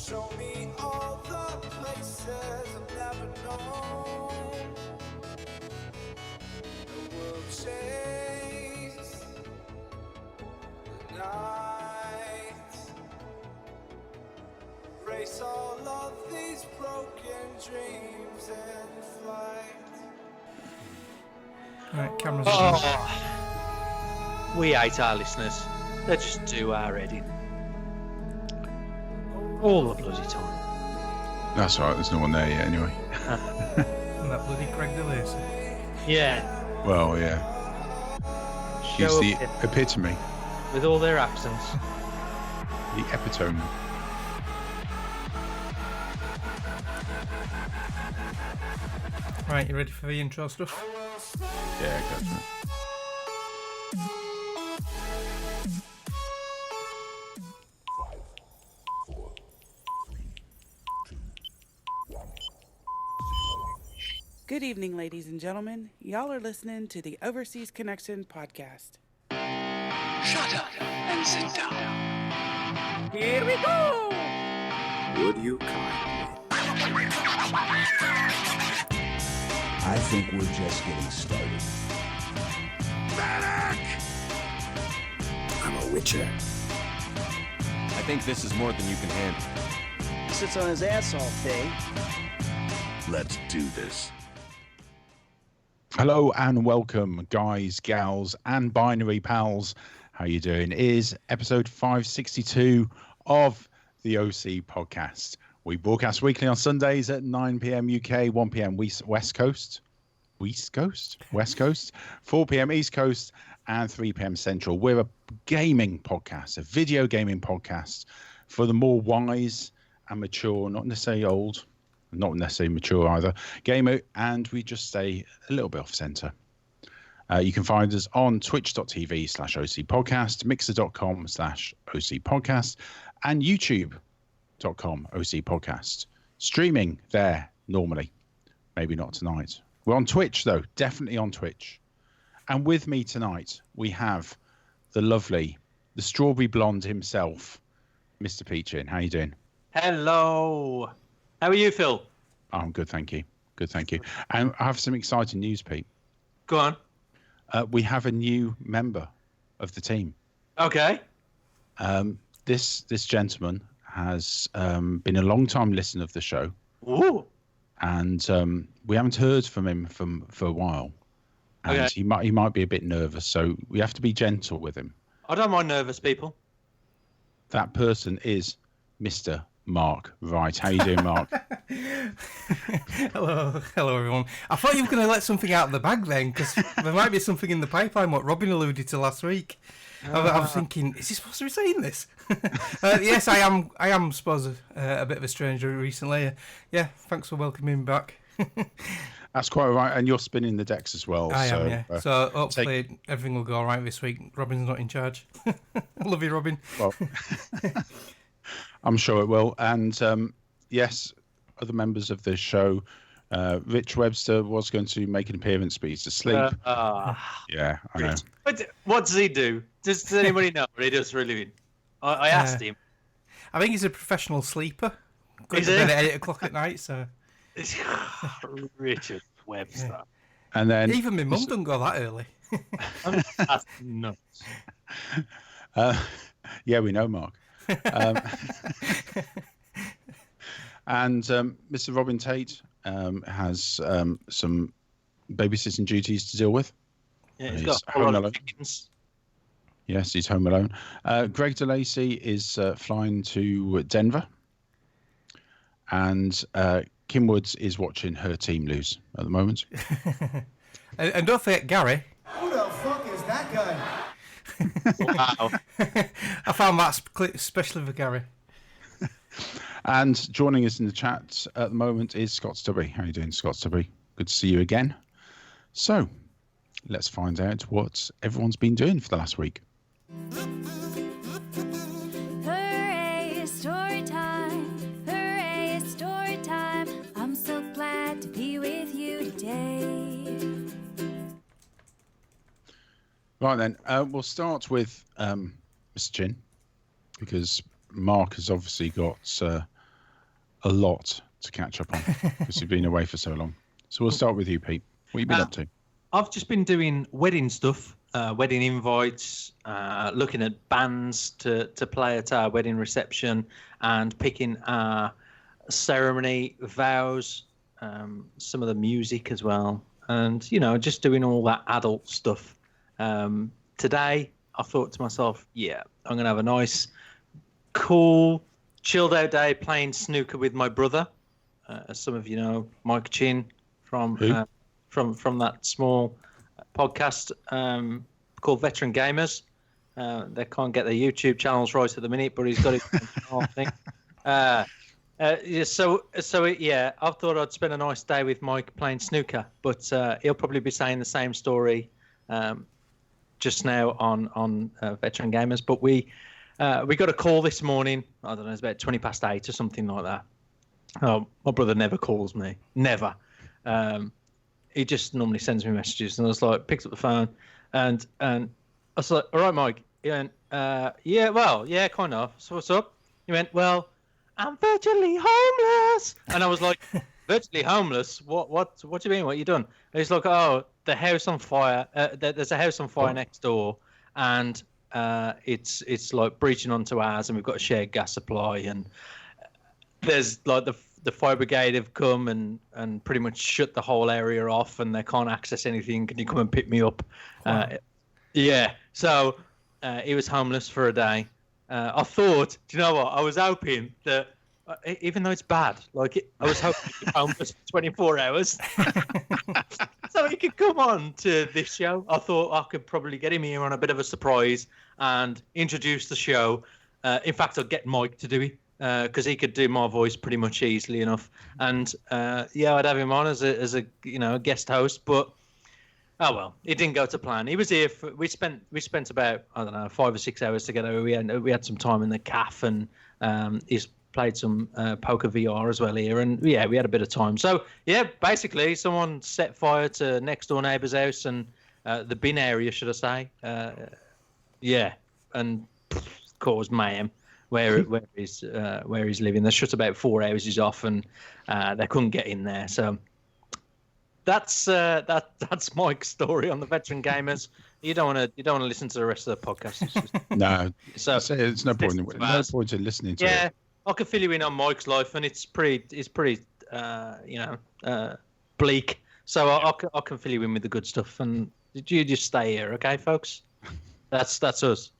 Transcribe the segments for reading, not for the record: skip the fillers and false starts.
Show me all the places I've never known. The world chase the night. Race all of these broken dreams in flight. Right, cameras. We hate our listeners. They just do our editing. All the bloody time. That's all right, there's no one there yet anyway. And that bloody Greg DeLacy. Yeah, Well, yeah. She's Show the up here. epitome, with all their accents. the epitome. Right, you ready for the intro stuff? Yeah, go for it. Good evening, ladies and gentlemen. Y'all are listening to the Overseas Connection podcast. Shut up and sit down. Here we go! Would you kindly? I think we're just getting started. I'm a witcher. I think this is more than you can handle. Sits on his ass all day. Let's do this. Hello and welcome, guys, gals, and binary pals. How you doing? It is episode 562 of the OC podcast. We broadcast weekly on Sundays at 9 p.m. UK, 1 p.m. West Coast, 4 p.m. East Coast, and 3 p.m. Central. We're a gaming podcast, a video gaming podcast for the more wise and mature, not necessarily old, not necessarily mature either, gamer, and we just stay a little bit off center. You can find us on twitch.tv/OC podcast, mixer.com/OC podcast, and youtube.com OC podcast. Streaming there normally, maybe not tonight. We're on Twitch though, definitely on Twitch. And with me tonight, we have the lovely, the strawberry blonde himself, Mr. Peachin. How you doing? Hello. How are you, Phil? Oh, I'm good, thank you. Good, thank you. And I have some exciting news, Pete. Go on. We have a new member of the team. Okay. This gentleman has been a long-time listener of the show, Ooh. and we haven't heard from him for a while. And Okay. he might be a bit nervous, so we have to be gentle with him. I don't mind nervous people. That person is Mr. Mark Wright. How you doing, Mark? Hello everyone. I thought you were going to let something out of the bag then, because there might be something in the pipeline, what Robin alluded to last week. I was thinking, is he supposed to be saying this? Yes, I am suppose a bit of a stranger recently. Yeah, thanks for welcoming me back. That's quite all right, and you're spinning the decks as well. I so, am, yeah. So hopefully everything will go all right this week. Robin's not in charge. I love you, Robin. Well, I'm sure it will. And yes, other members of the show, Rich Webster was going to make an appearance, but he's asleep. Yeah, I know. What does he do? Does anybody know what he does for a living? I asked him. I think he's a professional sleeper. Goes Is to bed he? at 8 o'clock at night, so... Richard Webster. Yeah. And then Even my mum doesn't go that early. That's nuts. Yeah, we know, Mark. And Mr. Robin Tate has some babysitting duties to deal with. Yeah, He's he's got a home whole lot alone. of chickens. Yes, he's home alone. Greg DeLacy is flying to Denver. And Kim Woods is watching her team lose at the moment. And don't forget Gary. Who the fuck is that guy? Wow. I found that especially for Gary. And joining us in the chat at the moment is Scott Stubby. How are you doing, Scott Stubby? Good to see you again. So, let's find out what everyone's been doing for the last week. Hooray, it's story time. Hooray, it's story time. I'm so glad to be with you today. Right then, we'll start with Mr. Chin, because Mark has obviously got a lot to catch up on because you've been away for so long. So we'll start with you, Pete. What have you been up to? I've just been doing wedding stuff, wedding invites, looking at bands to play at our wedding reception, and picking our ceremony vows, some of the music as well, and just doing all that adult stuff. Today, I thought to myself, yeah, I'm gonna have a nice, cool, chilled out day playing snooker with my brother. As some of you know, Mike Chin from that small podcast called Veteran Gamers. They can't get their YouTube channels right at the minute, but he's got his own thing. I thought I'd spend a nice day with Mike playing snooker, but he'll probably be saying the same story just now on Veteran Gamers. But we got a call this morning. I don't know, it's about 20 past 8 or something like that. Oh, my brother never calls me, never. He just normally sends me messages, and I was like, picked up the phone, and I was like, all right, Mike. He went, yeah, kind of. So what's up? He went, well, I'm virtually homeless. And I was like, virtually homeless? What do you mean? What you done? And he's like, oh, the house on fire. There's a house on fire next door, and it's like breaching onto ours, and we've got a shared gas supply, and there's like the fire brigade have come and pretty much shut the whole area off, and they can't access anything. Can you come and pick me up? Wow. Yeah. So he was homeless for a day. I thought, do you know what? I was hoping that, even though it's bad, I was hoping he'd be homeless for 24 hours. So he could come on to this show. I thought I could probably get him here on a bit of a surprise and introduce the show. In fact, I'd get Mike to do it, because he could do my voice pretty much easily enough. And I'd have him on as a guest host, but oh well, it didn't go to plan. He was here. We spent about, I don't know, 5 or 6 hours together. We had some time in the cafe, and he's played some poker VR as well here, and we had a bit of time. So basically, someone set fire to next door neighbour's house and the bin area, should I say? And caused mayhem where he's living. They shut about 4 houses off, and they couldn't get in there. So that's Mike's story on the Veteran Gamers. You don't want to listen to the rest of the podcast. It's just, no, so it's no point. No point in listening to it. Yeah, I can fill you in on Mike's life, and it's pretty bleak. So I can fill you in with the good stuff, and you just stay here, okay, folks? That's us.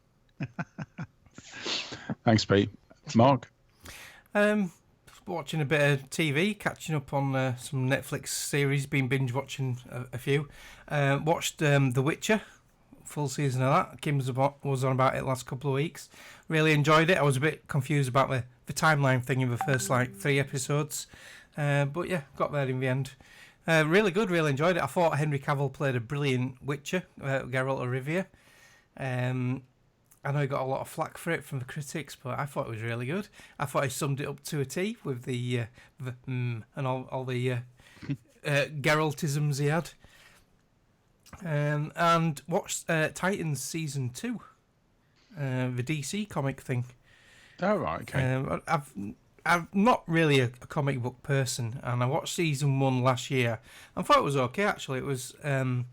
Thanks, Pete. Mark? Watching a bit of TV, catching up on some Netflix series, been binge watching a few. Watched The Witcher, full season of that. Kim was on about it last couple of weeks. Really enjoyed it. I was a bit confused about the timeline thing in the first 3 episodes. But yeah, got there in the end. Really good, really enjoyed it. I thought Henry Cavill played a brilliant Witcher, Geralt of Rivia. I know he got a lot of flack for it from the critics, but I thought it was really good. I thought he summed it up to a T with the and all the Geraltisms he had. And watched Titans Season 2, the DC comic thing. Oh, right, okay. I'm not really a comic book person, and I watched Season 1 last year and thought it was okay, actually. It was, to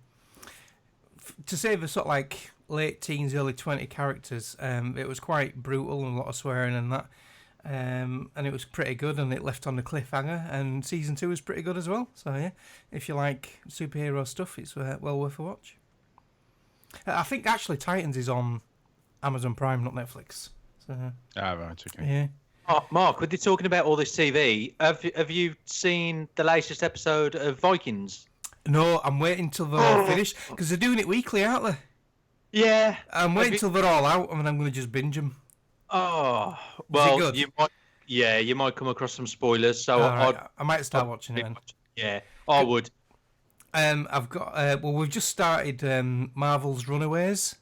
say the sort of late teens, early 20 characters, it was quite brutal and a lot of swearing and that. And it was pretty good, and it left on the cliffhanger, and Season 2 was pretty good as well. So yeah, if you like superhero stuff, it's well worth a watch. I think actually Titans is on Amazon Prime, not Netflix. So, right, okay. Yeah. Oh, Mark, with you talking about all this TV, have you seen the latest episode of Vikings? No, I'm waiting till they're all finished, because they're doing it weekly, aren't they? Yeah. I'm waiting till they're all out, and then I'm going to just binge them. Oh, well, good? you might come across some spoilers, so I might start watching it then. Yeah, I would. I've got we've just started Marvel's Runaways.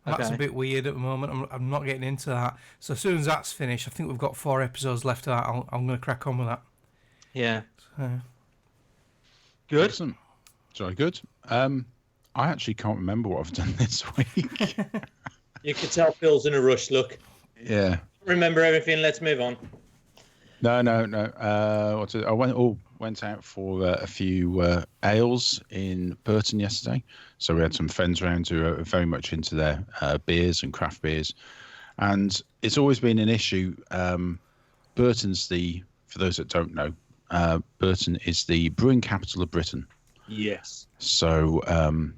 That's a bit weird at the moment. I'm not getting into that. So as soon as that's finished, I think we've got 4 episodes left of that. I'm going to crack on with that. Yeah. Good. Excellent. Sorry, good. I actually can't remember what I've done this week. You can tell Phil's in a rush, look. Yeah. Remember everything, let's move on. No. I went out for a few ales in Burton yesterday. So we had some friends around who are very much into their beers and craft beers, and it's always been an issue. Burton's for those that don't know, Burton is the brewing capital of Britain. Yes. So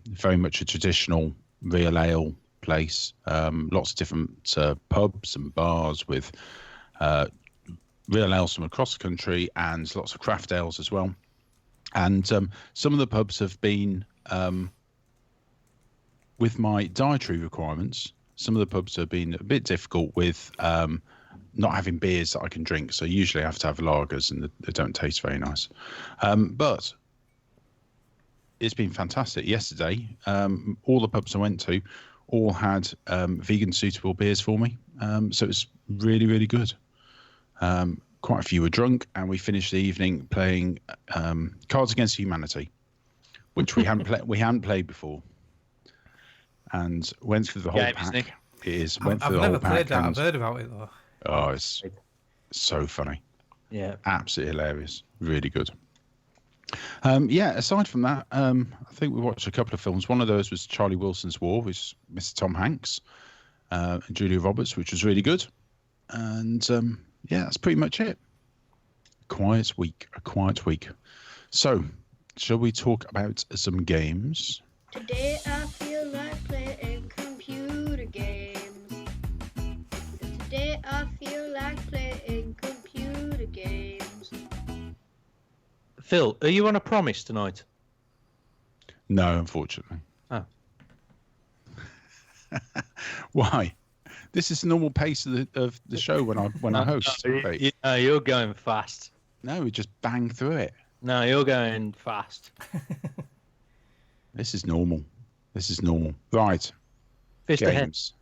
very much a traditional real ale place. Lots of different pubs and bars with real ales from across the country and lots of craft ales as well. And some of the pubs have been, with my dietary requirements, some of the pubs have been a bit difficult with not having beers that I can drink. So usually I have to have lagers and they don't taste very nice. But it's been fantastic. Yesterday, all the pubs I went to all had vegan suitable beers for me. So it was really, really good. Quite a few were drunk, and we finished the evening playing Cards Against Humanity, which we hadn't played before, and went through the whole pack. Nick. It is. I've never played that. I've heard about it though. Oh, it's so funny. Yeah. Absolutely hilarious. Really good. Aside from that, I think we watched a couple of films. One of those was Charlie Wilson's War with Mr. Tom Hanks and Julia Roberts, which was really good. And that's pretty much it. A quiet week. So, shall we talk about some games? Today I feel like playing computer games. Today I feel like playing computer games. Phil, are you on a promise tonight? No, unfortunately. Oh. Why? This is the normal pace of the show when I host. You're going fast. No, we just bang through it. No, you're going fast. This is normal. Right. Fist ahead. Games.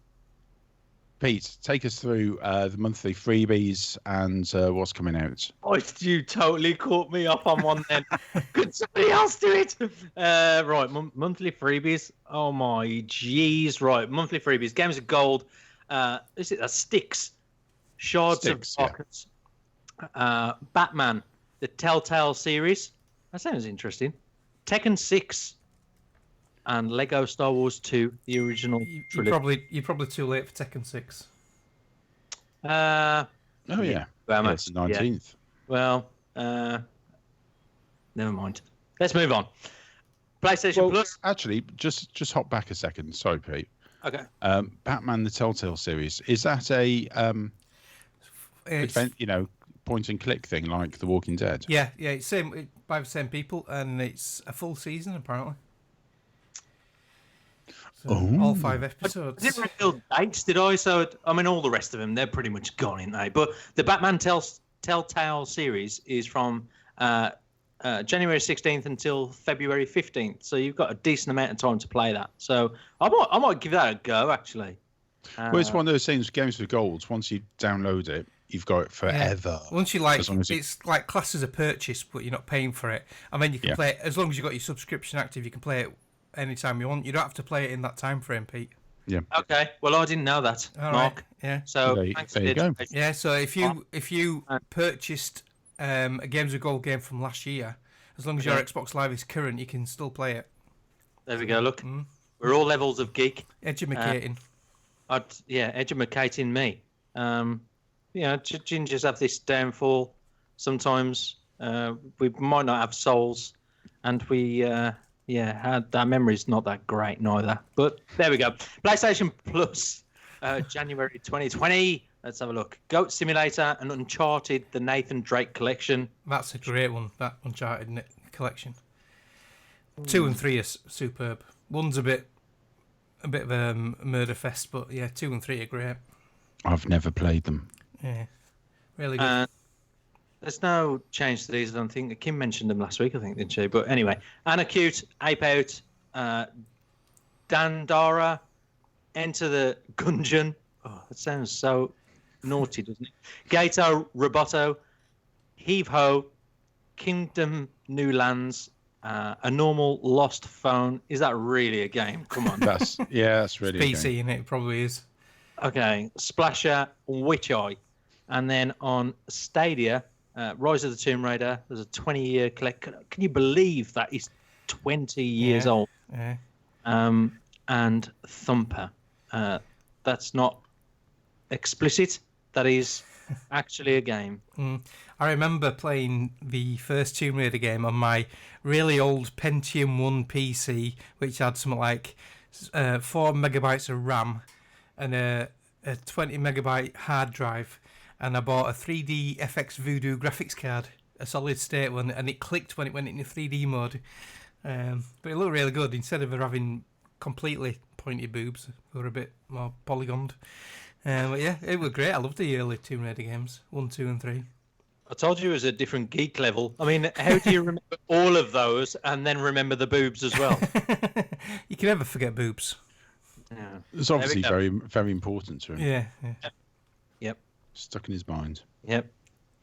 Pete, take us through the monthly freebies and what's coming out. Oh, you totally caught me up on one then. Could somebody else do it? Right, monthly freebies. Oh my jeez. Right, monthly freebies. Games of Gold. Is it Sticks? Shards of Pockets. Yeah. Batman, the Telltale series. That sounds interesting. Tekken 6. And Lego Star Wars 2, the original trilogy. You're probably too late for Tekken 6. Yeah. It's the 19th. Yeah. Well, never mind. Let's move on. PlayStation Plus. Actually, just hop back a second. Sorry, Pete. Okay. Batman: The Telltale Series, is that a point and click thing like The Walking Dead? Yeah, it's by the same people, and it's a full season apparently. So all 5 episodes. I didn't reveal dates, did I? So I mean, all the rest of them, they're pretty much gone, aren't they? But the Batman Telltale series is from January 16th until February 15th. So you've got a decent amount of time to play that. So I might give that a go, actually. Well, it's one of those things, Games with Golds, once you download it, you've got it forever. Yeah. Once you it's like classed as a purchase, but you're not paying for it. And then you can play it, as long as you've got your subscription active, you can play it anytime you want. You don't have to play it in that time frame, Pete. Yeah. Okay. Well, I didn't know that, all Mark. Right. Yeah. So there you go. Yeah. So if you purchased a Games of Gold game from last year, as long as your Xbox Live is current, you can still play it. There we go. Look, we're all levels of geek. Edumacating. Edumacating me. Gingers have this downfall. Sometimes we might not have souls, and we our memory's not that great neither. But there we go. PlayStation Plus, January 2020. Let's have a look. Goat Simulator and Uncharted: The Nathan Drake Collection. That's a great one. That Uncharted collection. 2 and 3 are superb. One's a bit of a murder fest, but 2 and 3 are great. I've never played them. Yeah, really good. There's no change to these, I don't think. Kim mentioned them last week, I think, didn't she? But anyway, Anacute, Ape Out, Dandara, Enter the Gungeon. Oh, that sounds so naughty, doesn't it? Gato, Roboto, Heave Ho, Kingdom New Lands, A Normal Lost Phone. Is that really a game? Come on. That's really it's PC, innit? It probably is. Okay, Splasher, Witch Eye, And then on Stadia, Rise of the Tomb Raider, there's a 20-year collect. Can you believe that is 20 years old? Yeah. And Thumper. That's not explicit. That is actually a game. I remember playing the first Tomb Raider game on my really old Pentium 1 PC, which had something like 4 megabytes of RAM and a 20 megabyte hard drive. And I bought a 3D FX Voodoo graphics card, a solid state one, and it clicked when it went into 3D mode. But it looked really good. Instead of having completely pointy boobs, they were a bit more polygoned. But yeah, it was great. I loved the early Tomb Raider games, 1, 2, and 3. I told you it was a different geek level. I mean, how do you remember all of those and then remember the boobs as well? You can never forget boobs. Yeah. It's obviously very, very important to him. Yeah. Yep. Stuck in his mind. Yep.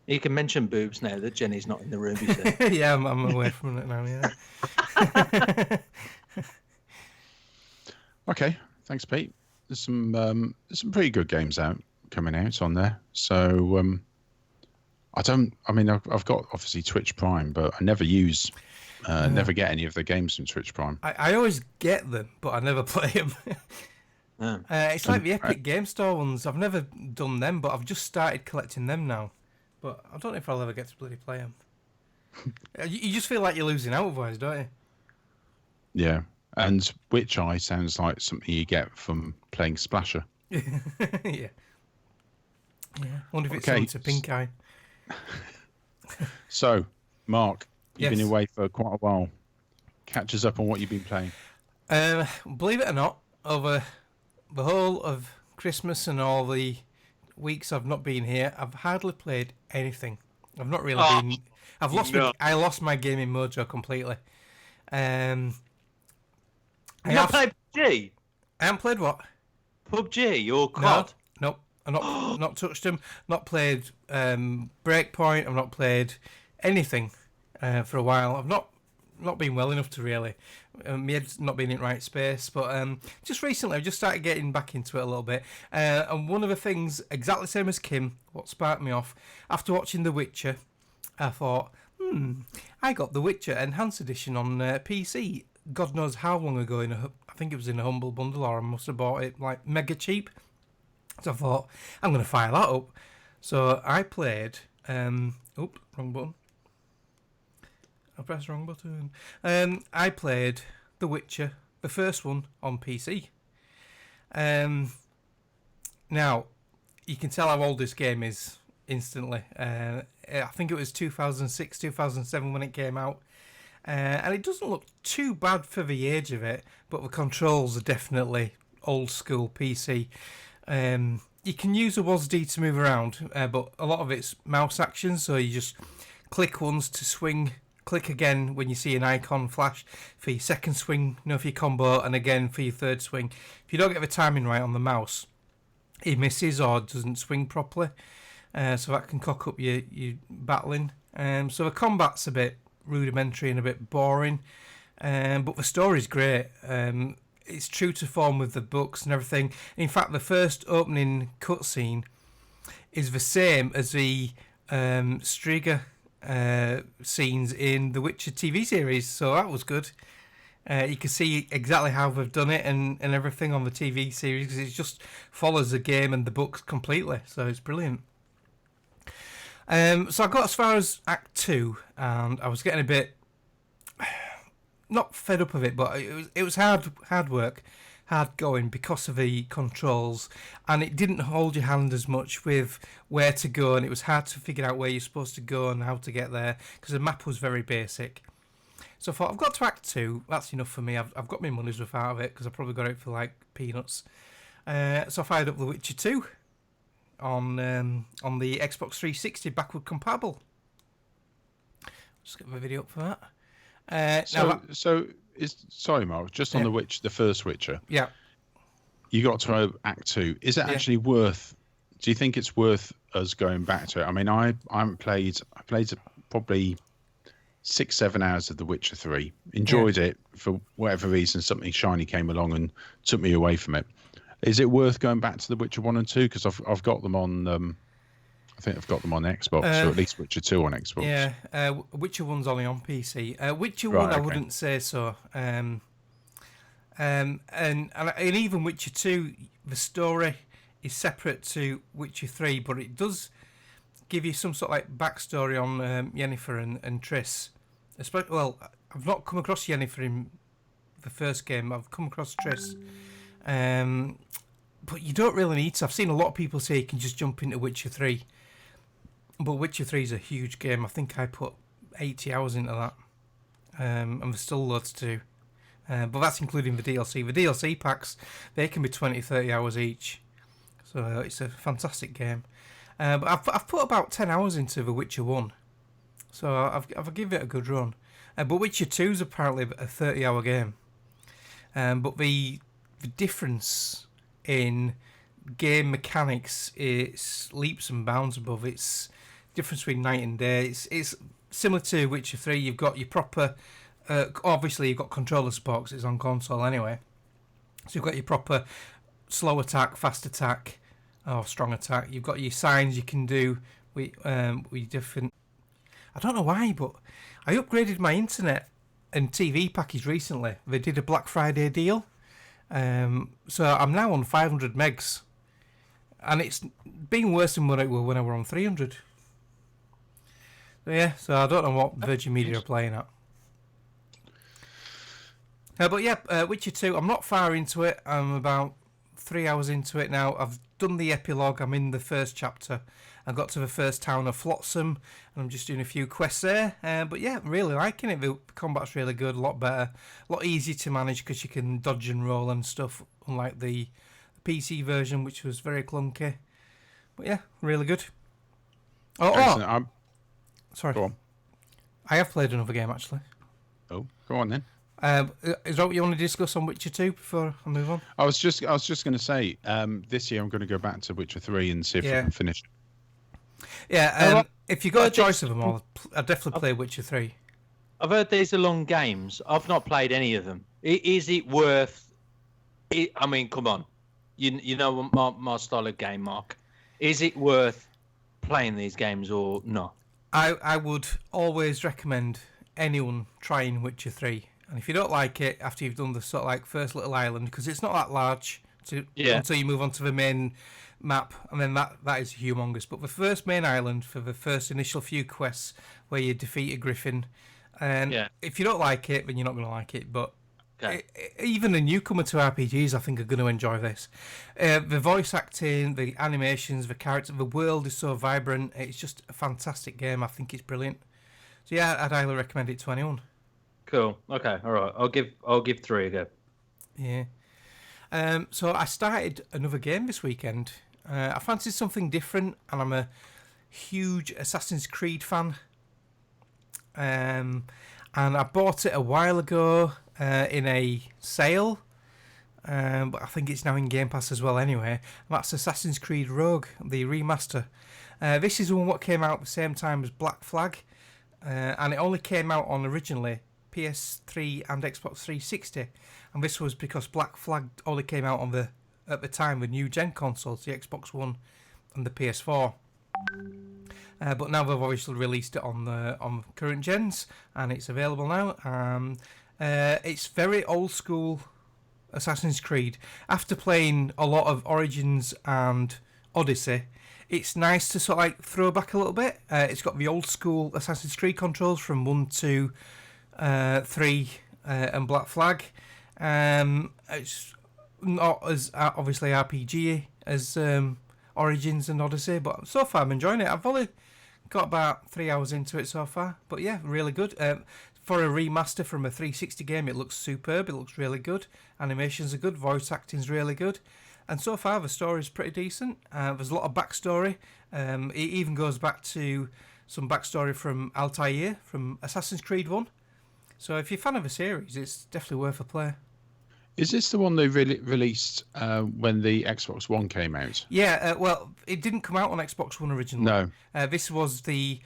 You can mention boobs now that Jenny's not in the room, you see. Yeah, I'm away from it now, yeah. Okay, thanks, Pete. There's some pretty good games coming out on there. So I've got obviously Twitch Prime, but I never never get any of the games from Twitch Prime. I always get them, but I never play them. It's like the Epic Game Store ones. I've never done them, but I've just started collecting them now. But I don't know if I'll ever get to bloody play them. You just feel like you're losing out otherwise, don't you? Yeah, and Witch Eye sounds like something you get from playing Splasher. Yeah. I wonder if it's something to Pink Eye. So, Mark, you've Yes. been away for quite a while. Catch us up on what you've been playing. Believe it or not, over the whole of Christmas and all the weeks I've not been here, I've hardly played anything. I've not really been. I've lost. I lost my gaming mojo completely. You not played PUBG? I haven't played what? PUBG or COD? Nope. I've not touched them. Not played Breakpoint. I've not played anything for a while. I've not been well enough to really. My head's not been in the right space. But just recently, I've just started getting back into it a little bit. And one of the things, exactly the same as Kim, what sparked me off, after watching The Witcher, I thought, I got The Witcher Enhanced Edition on PC. God knows how long ago. I think it was in a Humble Bundle, or I must have bought it like mega cheap. So I thought, I'm going to fire that up. So I played... wrong button. I pressed the wrong button. I played The Witcher, the first one, on PC. Now, you can tell how old this game is instantly. I think it was 2006, 2007 when it came out. And it doesn't look too bad for the age of it, but the controls are definitely old school PC. You can use a WASD to move around, but a lot of it's mouse action, so you just click once to swing, click again when you see an icon flash for your second swing, for your combo, and again for your third swing. If you don't get the timing right on the mouse, it misses or doesn't swing properly, so that can cock up your battling. So the combat's a bit rudimentary and a bit boring, but the story's great. It's true to form with the books and everything. In fact, the first opening cutscene is the same as the Striga scenes in the Witcher TV series, so that was good. You can see exactly how they've done it and everything on the TV series, because it just follows the game and the books completely, so it's brilliant. So I got as far as Act 2, and I was getting a bit not fed up of it, but it was hard work, hard going because of the controls, and it didn't hold your hand as much with where to go, and it was hard to figure out where you're supposed to go and how to get there because the map was very basic. So I thought, I've got to Act 2, that's enough for me. I've got my money's worth out of it because I probably got it for like peanuts. So I fired up The Witcher 2 on the Xbox 360 backward compatible. Just get my video up for that. Sorry, Mark. Just on the first Witcher. Yeah. You got to Act 2. Is it actually worth? Do you think it's worth us going back to it? I mean, I haven't played. I played probably 6-7 hours of The Witcher 3. Enjoyed it for whatever reason. Something shiny came along and took me away from it. Is it worth going back to The Witcher 1 and 2? Because I've got them on I think I've got them on Xbox, or at least Witcher 2 on Xbox. Yeah, Witcher 1's only on PC. Witcher 1, Right, I okay. wouldn't say so. And even Witcher 2, the story is separate to Witcher 3, but it does give you some sort of like backstory on Yennefer and Triss. Well, I've not come across Yennefer in the first game. I've come across Triss. But you don't really need to. I've seen a lot of people say you can just jump into Witcher 3. But Witcher 3 is a huge game. I think I put 80 hours into that. And there's still loads to do. But that's including the DLC. The DLC packs, they can be 20, 30 hours each. So it's a fantastic game. But I've put about 10 hours into The Witcher 1. So I've given it a good run. But Witcher 2 is apparently a 30-hour game. But the difference in game mechanics is leaps and bounds above. It's difference between night and day. It's similar to Witcher 3. You've got your proper... obviously, you've got controller support 'cause it's on console anyway. So you've got your proper slow attack, fast attack, or strong attack. You've got your signs you can do with different... I don't know why, but I upgraded my internet and TV package recently. They did a Black Friday deal. So I'm now on 500 megs. And it's been worse than when I were on 300. So yeah, so I don't know what Virgin Media are playing at. But yeah, Witcher 2, I'm not far into it. I'm about 3 hours into it now. I've done the epilogue. I'm in the first chapter. I got to the first town of Flotsam, and I'm just doing a few quests there. But yeah, I'm really liking it. The combat's really good, a lot better, a lot easier to manage because you can dodge and roll and stuff, unlike the PC version, which was very clunky. But yeah, really good. Excellent. Sorry. Go on. I have played another game, actually. Oh, go on then. Is that what you want to discuss on Witcher 2 before I move on? I was just going to say, this year I'm going to go back to Witcher 3 and see if I can finish it. Yeah, if you got a choice of them all, I'd definitely play Witcher 3. I've heard these are long games. I've not played any of them. Is it worth it? I mean, come on. You know my style of game, Mark. Is it worth playing these games or not? I would always recommend anyone trying Witcher 3. And if you don't like it after you've done the sort of like first little island, because it's not that large until you move on to the main map, and then that is humongous. But the first main island for the first initial few quests where you defeat a griffin, and if you don't like it, then you're not going to like it. But even a newcomer to RPGs, I think, are going to enjoy this. The voice acting, the animations, the character, the world is so vibrant. It's just a fantastic game. I think it's brilliant. So yeah, I'd highly recommend it to anyone. Cool. Okay. All right. I'll give 3 a go. Yeah. So I started another game this weekend. I fancied something different, and I'm a huge Assassin's Creed fan. And I bought it a while ago in a sale, but I think it's now in Game Pass as well anyway. And that's Assassin's Creed Rogue, the remaster. This is one what came out at the same time as Black Flag, and it only came out on originally PS3 and Xbox 360, and this was because Black Flag only came out on at the time the new gen consoles, the Xbox One and the PS4. But now they've obviously released it on current gens, and it's available now. It's very old school Assassin's Creed. After playing a lot of Origins and Odyssey, it's nice to sort of like throw back a little bit. It's got the old school Assassin's Creed controls from 1 to 3 and Black Flag. It's not as obviously RPG as Origins and Odyssey, but so far I'm enjoying it. I've only got about 3 hours into it so far, but yeah, really good. For a remaster from a 360 game, it looks superb. It looks really good. Animations are good. Voice acting's really good. And so far, the story's pretty decent. There's a lot of backstory. It even goes back to some backstory from Altair from Assassin's Creed 1. So if you're a fan of the series, it's definitely worth a play. Is this the one they released when the Xbox One came out? Yeah, well, it didn't come out on Xbox One originally. No. This was the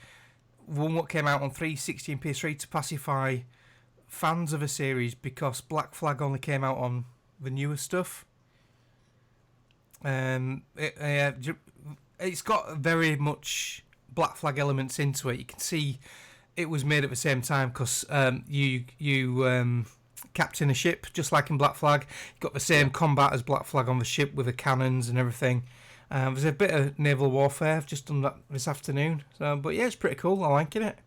one that came out on 360 and PS3 to pacify fans of a series, because Black Flag only came out on the newer stuff. it's got very much Black Flag elements into it. You can see it was made at the same time because you captain a ship just like in Black Flag. You've got the same combat as Black Flag on the ship with the cannons and everything. There's a bit of naval warfare. I've just done that this afternoon. So, but yeah, it's pretty cool. I'm liking it.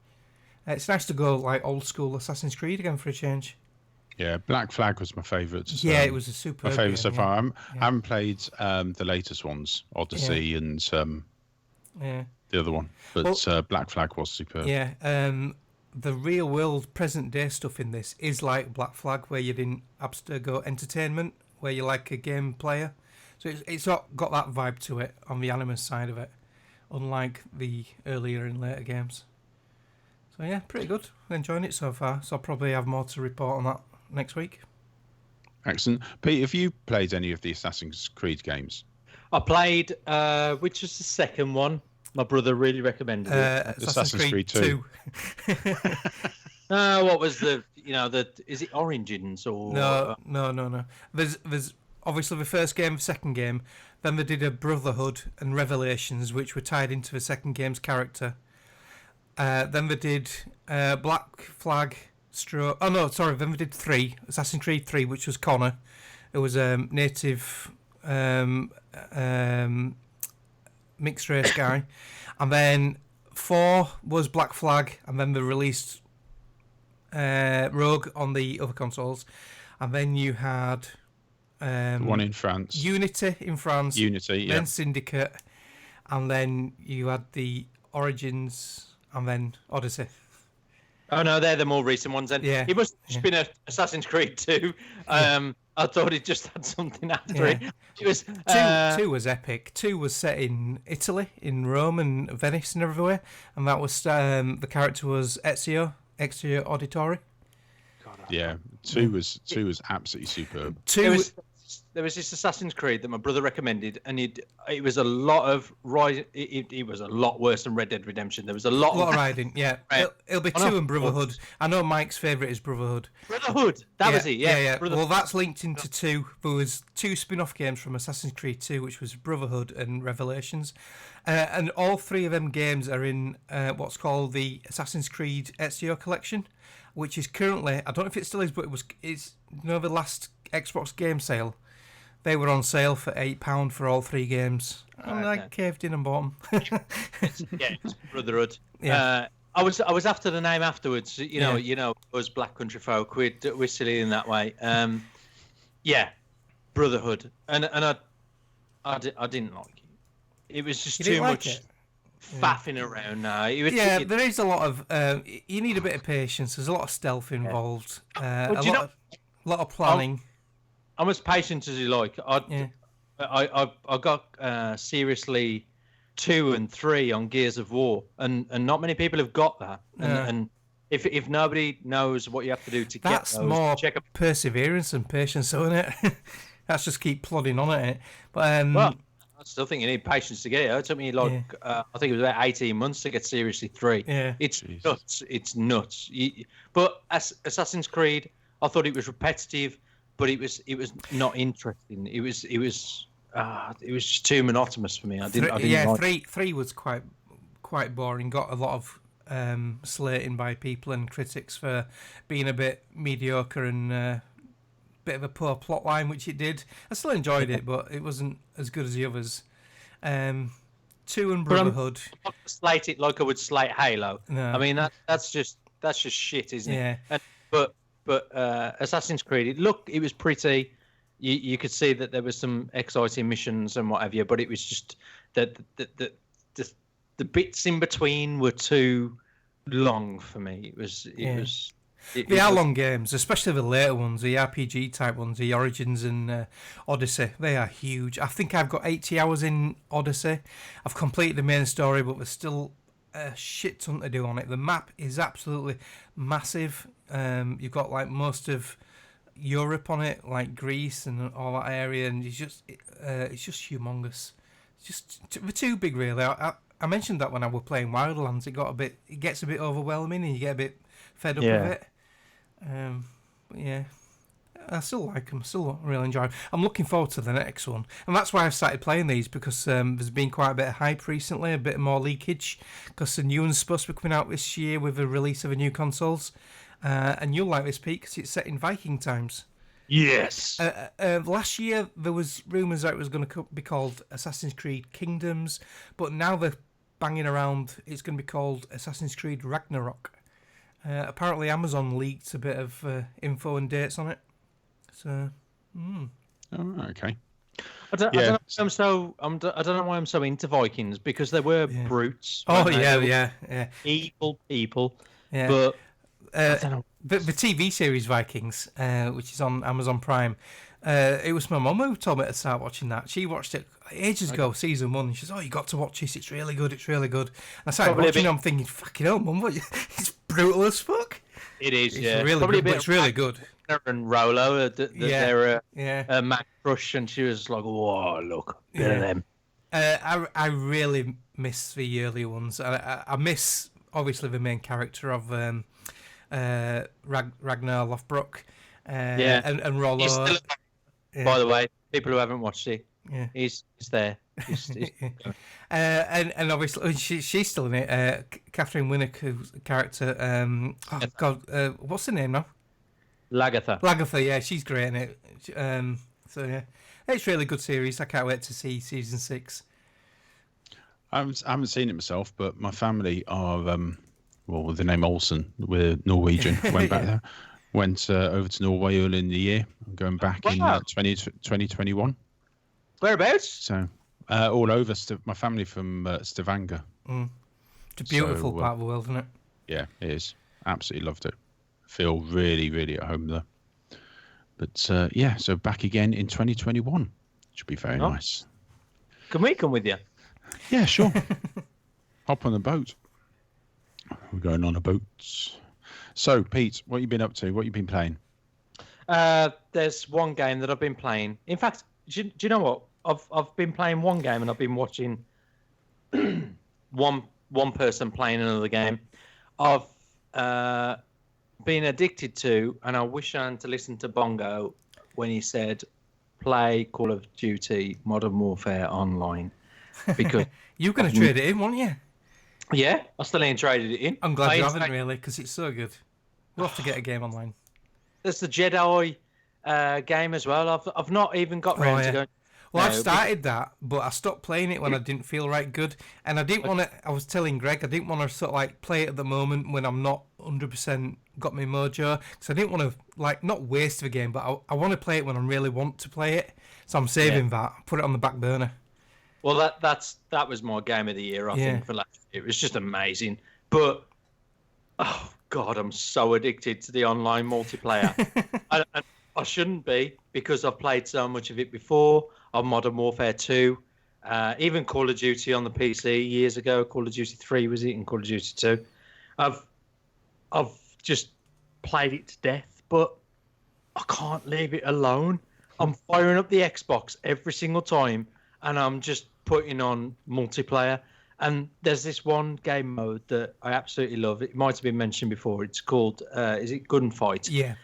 It's nice to go like old school Assassin's Creed again for a change. Yeah, Black Flag was my favourite. Yeah, it was a super. My favourite so far. I haven't played the latest ones, Odyssey and the other one, but Black Flag was superb. Yeah, the real world present day stuff in this is like Black Flag, where you're in Abstergo Entertainment, where you're like a game player. So it's got that vibe to it on the Animus side of it, unlike the earlier and later games. So yeah, pretty good. Enjoying it so far. So I'll probably have more to report on that next week. Excellent. Pete, have you played any of the Assassin's Creed games? I played, which was the second one. My brother really recommended it. Assassin's Creed 2. What was is it Origins or? No. There's obviously the first game, second game. Then they did a Brotherhood and Revelations, which were tied into the second game's character. Then they did Black Flag. Then they did 3, Assassin's Creed 3, which was Connor. It was a native mixed race guy. And then 4 was Black Flag, and then they released Rogue on the other consoles. And then you had the one in France. Unity in France. Unity, then Syndicate. And then you had the Origins, and then Odyssey. Oh no, they're the more recent ones. Then it must have just been a Assassin's Creed 2. I thought it just had something after it. It was 2 was epic. 2 was set in Italy, in Rome and Venice and everywhere, and that was the character was Ezio Auditore. Yeah, 2 was absolutely superb. There was this Assassin's Creed that my brother recommended, and it was a lot of it was a lot worse than Red Dead Redemption. There was a lot of riding. Yeah, right. it'll be 2 and Brotherhood. I know Mike's favourite is Brotherhood. Brotherhood, that was it. Yeah. Well, that's linked into 2. There was 2 spin-off games from Assassin's Creed 2, which was Brotherhood and Revelations, and all 3 of them games are in what's called the Assassin's Creed Ezio collection, which is currently, I don't know if it still is, but it's the last Xbox game sale. They were on sale for £8 for all 3 games. And I caved in and bought them. It's Brotherhood. Yeah. I was after the name afterwards. You know, us Black Country folk, we're silly in that way. Brotherhood, and I didn't like it. It was just too much faffing around now. There is a lot of. You need a bit of patience. There's a lot of stealth involved. A lot of planning. I'm as patient as you like. I got seriously 2 and 3 on Gears of War, and not many people have got that. And if nobody knows what you have to do to get those, more perseverance and patience, isn't it? That's just keep plodding on at it. But well, I still think you need patience to get it. It took me I think it was about 18 months to get seriously 3. Yeah, it's nuts. It's nuts. But as Assassin's Creed, I thought it was repetitive. But it was not interesting. It was just too monotonous for me. I didn't like 3 was quite boring. Got a lot of slating by people and critics for being a bit mediocre and a bit of a poor plot line, which it did. I still enjoyed it, but it wasn't as good as the others. 2 and Brotherhood. I'm not slate it like I would slate Halo. No. I mean that's just shit, isn't it? Yeah. But Assassin's Creed, it was pretty. You could see that there was some exciting missions and what have you, but it was just that the bits in between were too long for me. They are long games, especially the later ones, the RPG type ones, the Origins and Odyssey. They are huge. I think I've got 80 hours in Odyssey. I've completed the main story, but there's still a shit ton to do on it. The map is absolutely massive. You've got like most of Europe on it, like Greece and all that area, and it's just humongous. It's just we're too big, really. I mentioned that when I were playing Wildlands, it gets a bit overwhelming, and you get a bit fed up with it. But yeah, I still like them. I still really enjoy them. I'm looking forward to the next one. And that's why I've started playing these, because there's been quite a bit of hype recently, a bit more leakage, because the new one's supposed to be coming out this year with the release of the new consoles. And you'll like this, Pete, because it's set in Viking times. Yes. Last year, there was rumours that it was going to be called Assassin's Creed Kingdoms, but now they're banging around it's going to be called Assassin's Creed Ragnarok. Apparently Amazon leaked a bit of info and dates on it. So, Oh, okay. I don't know why I'm so into Vikings, because they were brutes. Oh, weren't they? yeah, They were yeah. Evil people. Yeah. But I don't know. The TV series Vikings, which is on Amazon Prime, it was my mum who told me to start watching that. She watched it ages ago, season 1. She says, "Oh, you got to watch this. It's really good. It's really good." And I started watching it. I'm thinking, "Fucking hell, mum, it's brutal as fuck." It is. It's really good, but it's really good. And Rolo, they're a Mac Crush, and she was like, "Whoa, look, bit of them." I really miss the earlier ones. I miss obviously the main character of Ragnar Lothbrok. And Rollo. By the way, people who haven't watched it, he's there. And obviously she's still in it. Catherine Winnick, who's a character. What's her name now? Lagatha, yeah, she's great in it. So yeah, it's a really good series. I can't wait to see season 6. I haven't seen it myself, but my family are with the name Olsen. We're Norwegian. Went back there. Went over to Norway early in the year. I'm going back in 2021. Whereabouts? So all over. My family from Stavanger. It's a beautiful part of the world, isn't it? Yeah, it is. Absolutely loved it. Feel really, really at home there. But so back again in 2021. Should be very nice. Can we come with you? Yeah, sure. Hop on the boat. We're going on a boat. So, Pete, what have you been up to? What have you been playing? There's one game that I've been playing. In fact, do you know what? I've been playing one game and I've been watching one person playing another game. I've been addicted to, and I wish I had to listen to Bongo when he said, play Call of Duty Modern Warfare Online. Because you're going to trade it in, weren't you? Yeah, I still ain't traded it in. I'm glad you haven't, really, because it's so good. We'll have to get a game online. There's the Jedi game as well. I've not even got round to going. Well, I've started that, but I stopped playing it when I didn't feel right good, and I didn't want to. I was telling Greg I didn't want to sort of like play it at the moment when I'm not 100% got my mojo, because I didn't want to like not waste the game, but I want to play it when I really want to play it. So I'm saving that. Put it on the back burner. Well, that was my game of the year, I think, for last year. It was just amazing. But, oh, God, I'm so addicted to the online multiplayer. and I shouldn't be, because I've played so much of it before, on Modern Warfare 2, even Call of Duty on the PC years ago. Call of Duty 3 was it, and Call of Duty 2. I've just played it to death, but I can't leave it alone. I'm firing up the Xbox every single time, and I'm just putting on multiplayer. And there's this one game mode that I absolutely love. It might have been mentioned before. It's called, is it Gunfight? Yeah.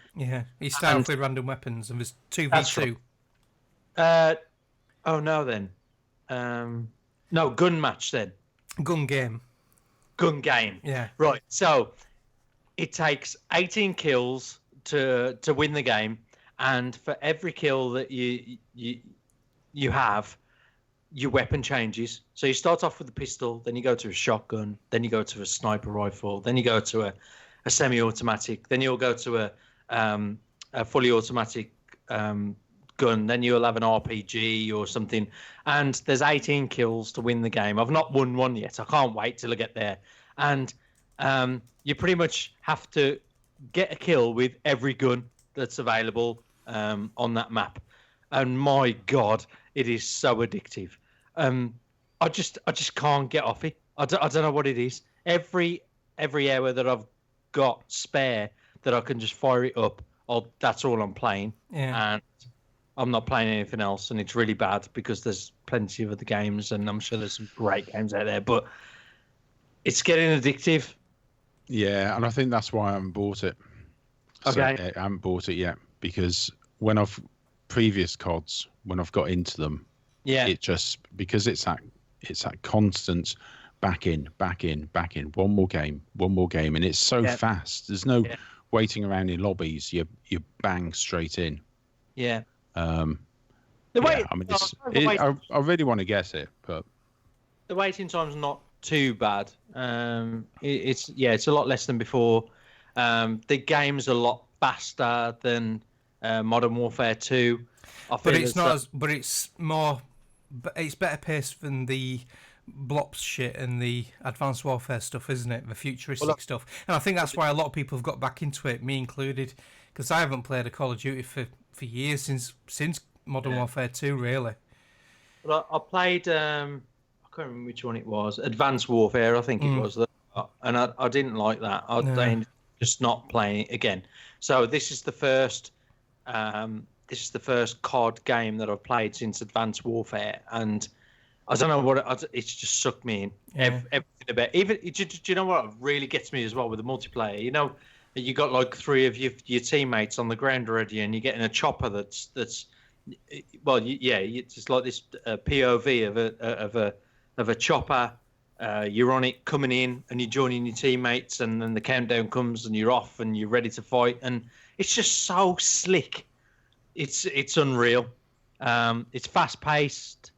You start off with random weapons, and there's 2v2. Right. Oh, no, then. No, gun match, then. Gun game. Yeah. Right, so it takes 18 kills to win the game, and for every kill that you have, your weapon changes. So you start off with a pistol, then you go to a shotgun, then you go to a sniper rifle, then you go to a semi-automatic, then you'll go to a fully automatic gun, then you'll have an RPG or something. And there's 18 kills to win the game. I've not won one yet. I can't wait till I get there. And you pretty much have to get a kill with every gun that's available on that map. And my God, it is so addictive. I just can't get off it. I don't know what it is. Every hour that I've got spare that I can just fire it up, that's all I'm playing. Yeah. And I'm not playing anything else, and it's really bad because there's plenty of other games, and I'm sure there's some great games out there, but it's getting addictive. Yeah, and I think that's why I haven't bought it. Okay. So, I haven't bought it yet because when I've previous CODs, when I've got into them, it just, because it's that constant back in, one more game, and it's so fast. There's no waiting around in lobbies. You bang straight in. Yeah. I really want to guess it, but the waiting time's not too bad. It's a lot less than before. The game's a lot faster than Modern Warfare 2. But it's not. But it's more. It's better paced than the Blops shit and the Advanced Warfare stuff, isn't it? The futuristic stuff, and I think that's why a lot of people have got back into it, me included, because I haven't played a Call of Duty for years since Modern Warfare 2, really. Well, I played. I can't remember which one it was. Advanced Warfare, I think it was, and I didn't like that. I ended up just not playing it again. So this is the first. This is the first COD game that I've played since Advanced Warfare, and I don't know what it's just sucked me in. Everything about even. Do you know what really gets me as well with the multiplayer? You know, you got like 3 of your teammates on the ground already, and you're getting a chopper that's it's just like this POV of a chopper. You're on it coming in, and you're joining your teammates, and then the countdown comes, and you're off, and you're ready to fight, and it's just so slick. It's unreal. It's fast paced.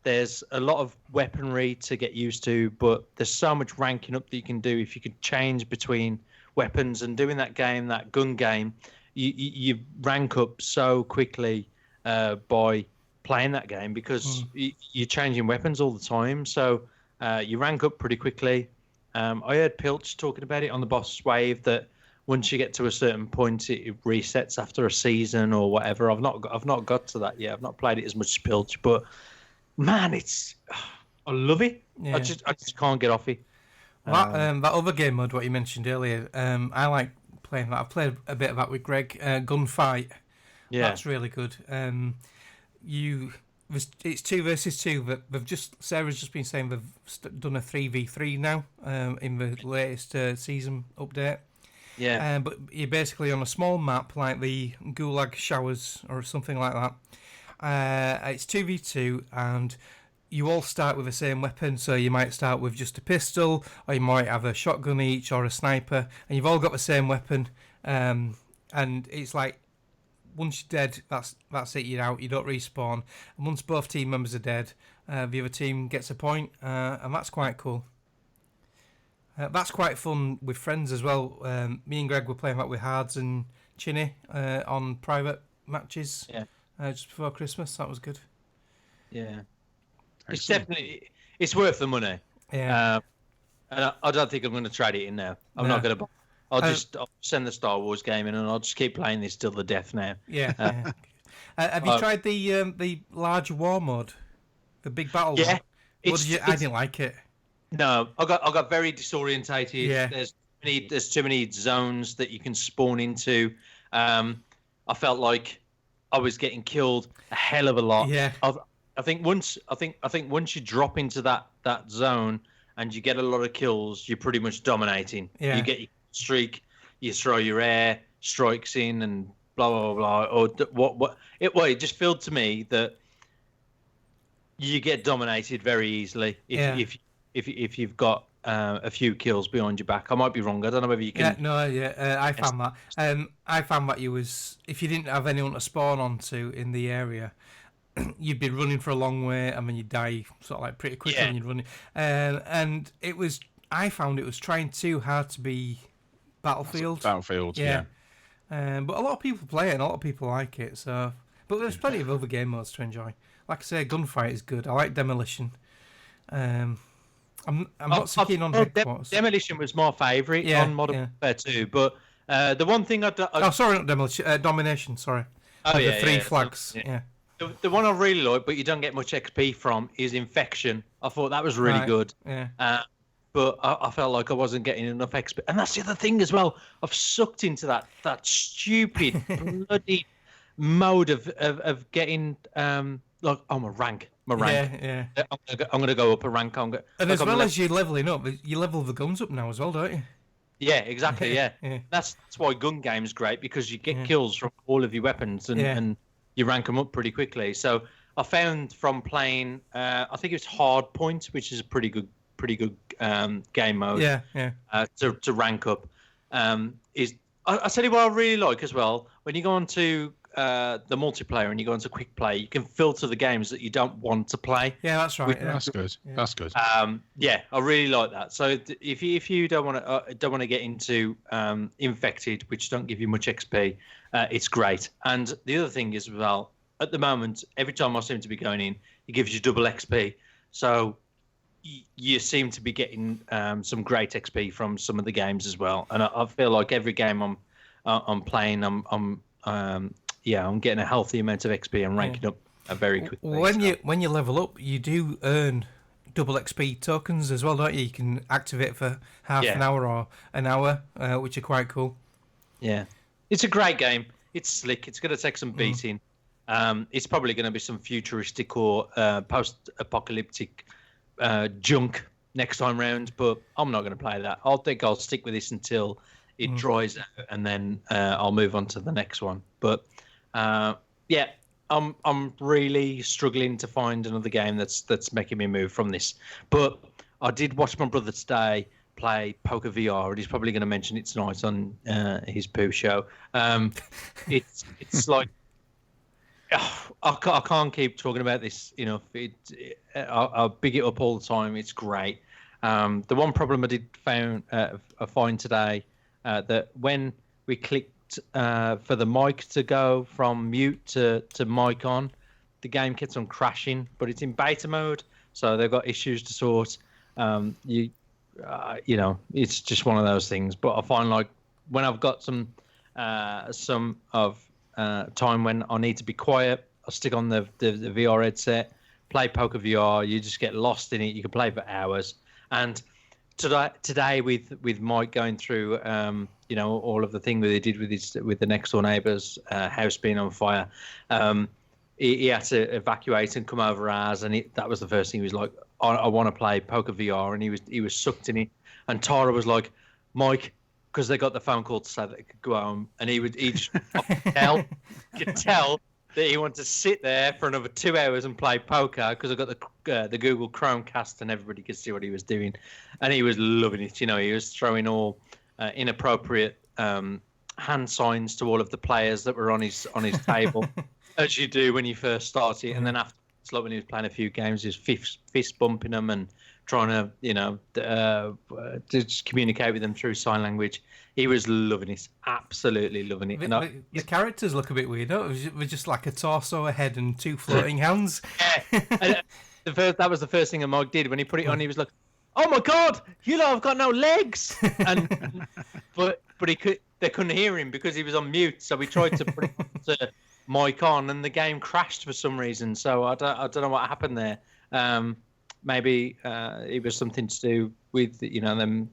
There's a lot of weaponry to get used to, but there's so much ranking up that you can do if you could change between weapons. And doing that gun game, you rank up so quickly by playing that game because you're changing weapons all the time. So you rank up pretty quickly. I heard Pilch talking about it on the Boss Wave that once you get to a certain point, it resets after a season or whatever. I've not got to that yet. I've not played it as much as Pilch, but man, I love it. Yeah. I just can't get off it. That other game mode, what you mentioned earlier, I like playing that. I've played a bit of that with Greg. Gunfight. Yeah, that's really good. It's 2 versus 2. But Sarah's just been saying they've done a 3v3 now in the latest season update. Yeah. But you're basically on a small map like the Gulag Showers or something like that. It's 2v2 and you all start with the same weapon. So you might start with just a pistol, or you might have a shotgun each or a sniper, and you've all got the same weapon. And it's like once you're dead, that's it. You're out. You don't respawn. And once both team members are dead, the other team gets a point, and that's quite cool. That's quite fun with friends as well. Me and Greg were playing that with Hards and Chinny on private matches just before Christmas. That was good. Yeah. It's definitely worth the money. Yeah. And I don't think I'm going to trade it in now. I'm not going to. I'll send the Star Wars game in, and I'll just keep playing this till the death now. Yeah. Have you tried the large war mode, the big battle? Yeah. Mode? I didn't like it. No, I got very disorientated. Yeah. There's too many zones that you can spawn into. I felt like I was getting killed a hell of a lot. Yeah. I think once you drop into that zone and you get a lot of kills, you're pretty much dominating. Yeah. You get your streak, you throw your air strikes in, and blah blah blah. Or what? It just felt to me that you get dominated very easily if you've got a few kills behind your back. I might be wrong. I don't know whether you can. I found that. I found that if you didn't have anyone to spawn onto in the area, you'd be running for a long way, and then you'd die sort of like pretty quickly when you'd run. And I found it was trying too hard to be Battlefield. Yeah. But a lot of people play it, and a lot of people like it. So, but there's plenty of other game modes to enjoy. Like I say, Gunfight is good. I like Demolition. I'm not so keen on Headquarters. Demolition was my favourite on Modern Warfare 2, but the one thing sorry, not Demolition. Domination. Sorry. The three flags. Yeah. The one I really like, but you don't get much XP from, is Infection. I thought that was really good. Yeah. But I felt like I wasn't getting enough XP, and that's the other thing as well. I've sucked into that stupid bloody mode of getting my rank. Yeah. I'm gonna go up a rank. As you're leveling up, you level the guns up now as well, don't you? Yeah, exactly. Yeah, Yeah. that's why gun game's great, because you get kills from all of your weapons, and you rank them up pretty quickly. So I found from playing, I think it's Hard Point, which is a pretty good game mode. Yeah, yeah. To rank up, is I tell you what I really like as well. When you go on to the multiplayer and you go into quick play, you can filter the games that you don't want to play. Yeah, that's right. Yeah. That's good. Yeah. That's good. Yeah, I really like that. So if you don't want to get into Infected, which don't give you much XP, it's great. And the other thing is, well, at the moment, every time I seem to be going in, it gives you double XP. So you seem to be getting some great XP from some of the games as well. And I feel like every game I'm playing, I'm getting a healthy amount of XP and ranking up very quickly. When you level up, you do earn double XP tokens as well, don't you? You can activate for half an hour or an hour, which are quite cool. Yeah, it's a great game. It's slick. It's going to take some beating. It's probably going to be some futuristic or post-apocalyptic junk next time round, but I'm not going to play that. I think I'll stick with this until it dries out, and then I'll move on to the next one. But yeah, I'm really struggling to find another game that's making me move from this. But I did watch my brother today play Poker VR, and he's probably going to mention it tonight on his poo show. It's like I can't keep talking about this enough. I'll big it up all the time. It's great. The one problem I did find today, that when we clicked for the mic to go from mute to mic on, the game keeps on crashing, but it's in beta mode, so they've got issues to sort. It's just one of those things. But I find like when I've got some of time when I need to be quiet, I stick on the VR headset, play Poker VR. You just get lost in it. You can play for hours. And today with Mike going through all of the thing that he did with the next door neighbour's house being on fire, he had to evacuate and come over ours, and that was the first thing. He was like, I want to play Poker VR, and he was sucked in it. And Tara was like, Mike, because they got the phone call to say that he could go home, and he just could tell that he wanted to sit there for another 2 hours and play poker, because I got the Google Chromecast and everybody could see what he was doing, and he was loving it. He was throwing all inappropriate hand signs to all of the players that were on his table, as you do when you first start it, and then after, it's like when he was playing a few games, he was fist bumping them and trying to, just communicate with them through sign language. He was loving it, absolutely loving it. The characters look a bit weird, don't they? It was just like a torso, a head, and two floating hands. Yeah. That was the first thing that Mike did when he put it on. He was like, "Oh my God, I've got no legs!" but they couldn't hear him because he was on mute. So we tried to put the mic on, and the game crashed for some reason. So I don't know what happened there. Maybe it was something to do with them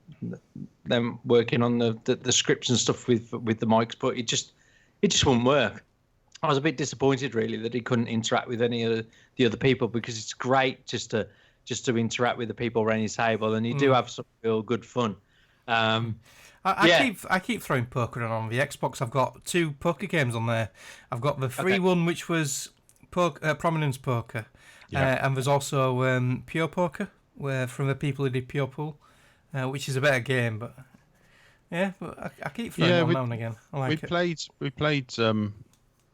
working on the scripts and stuff with the mics, but it just wouldn't work. I was a bit disappointed really that he couldn't interact with any of the other people, because it's great just to interact with the people around his table, and you do have some real good fun. I keep throwing poker on the Xbox. I've got 2 poker games on there. I've got the free one, which was Prominence Poker. And there's also Pure Poker, from the people who did Pure Pool, which is a better game. But yeah, I keep throwing it on now and again. I like it. We played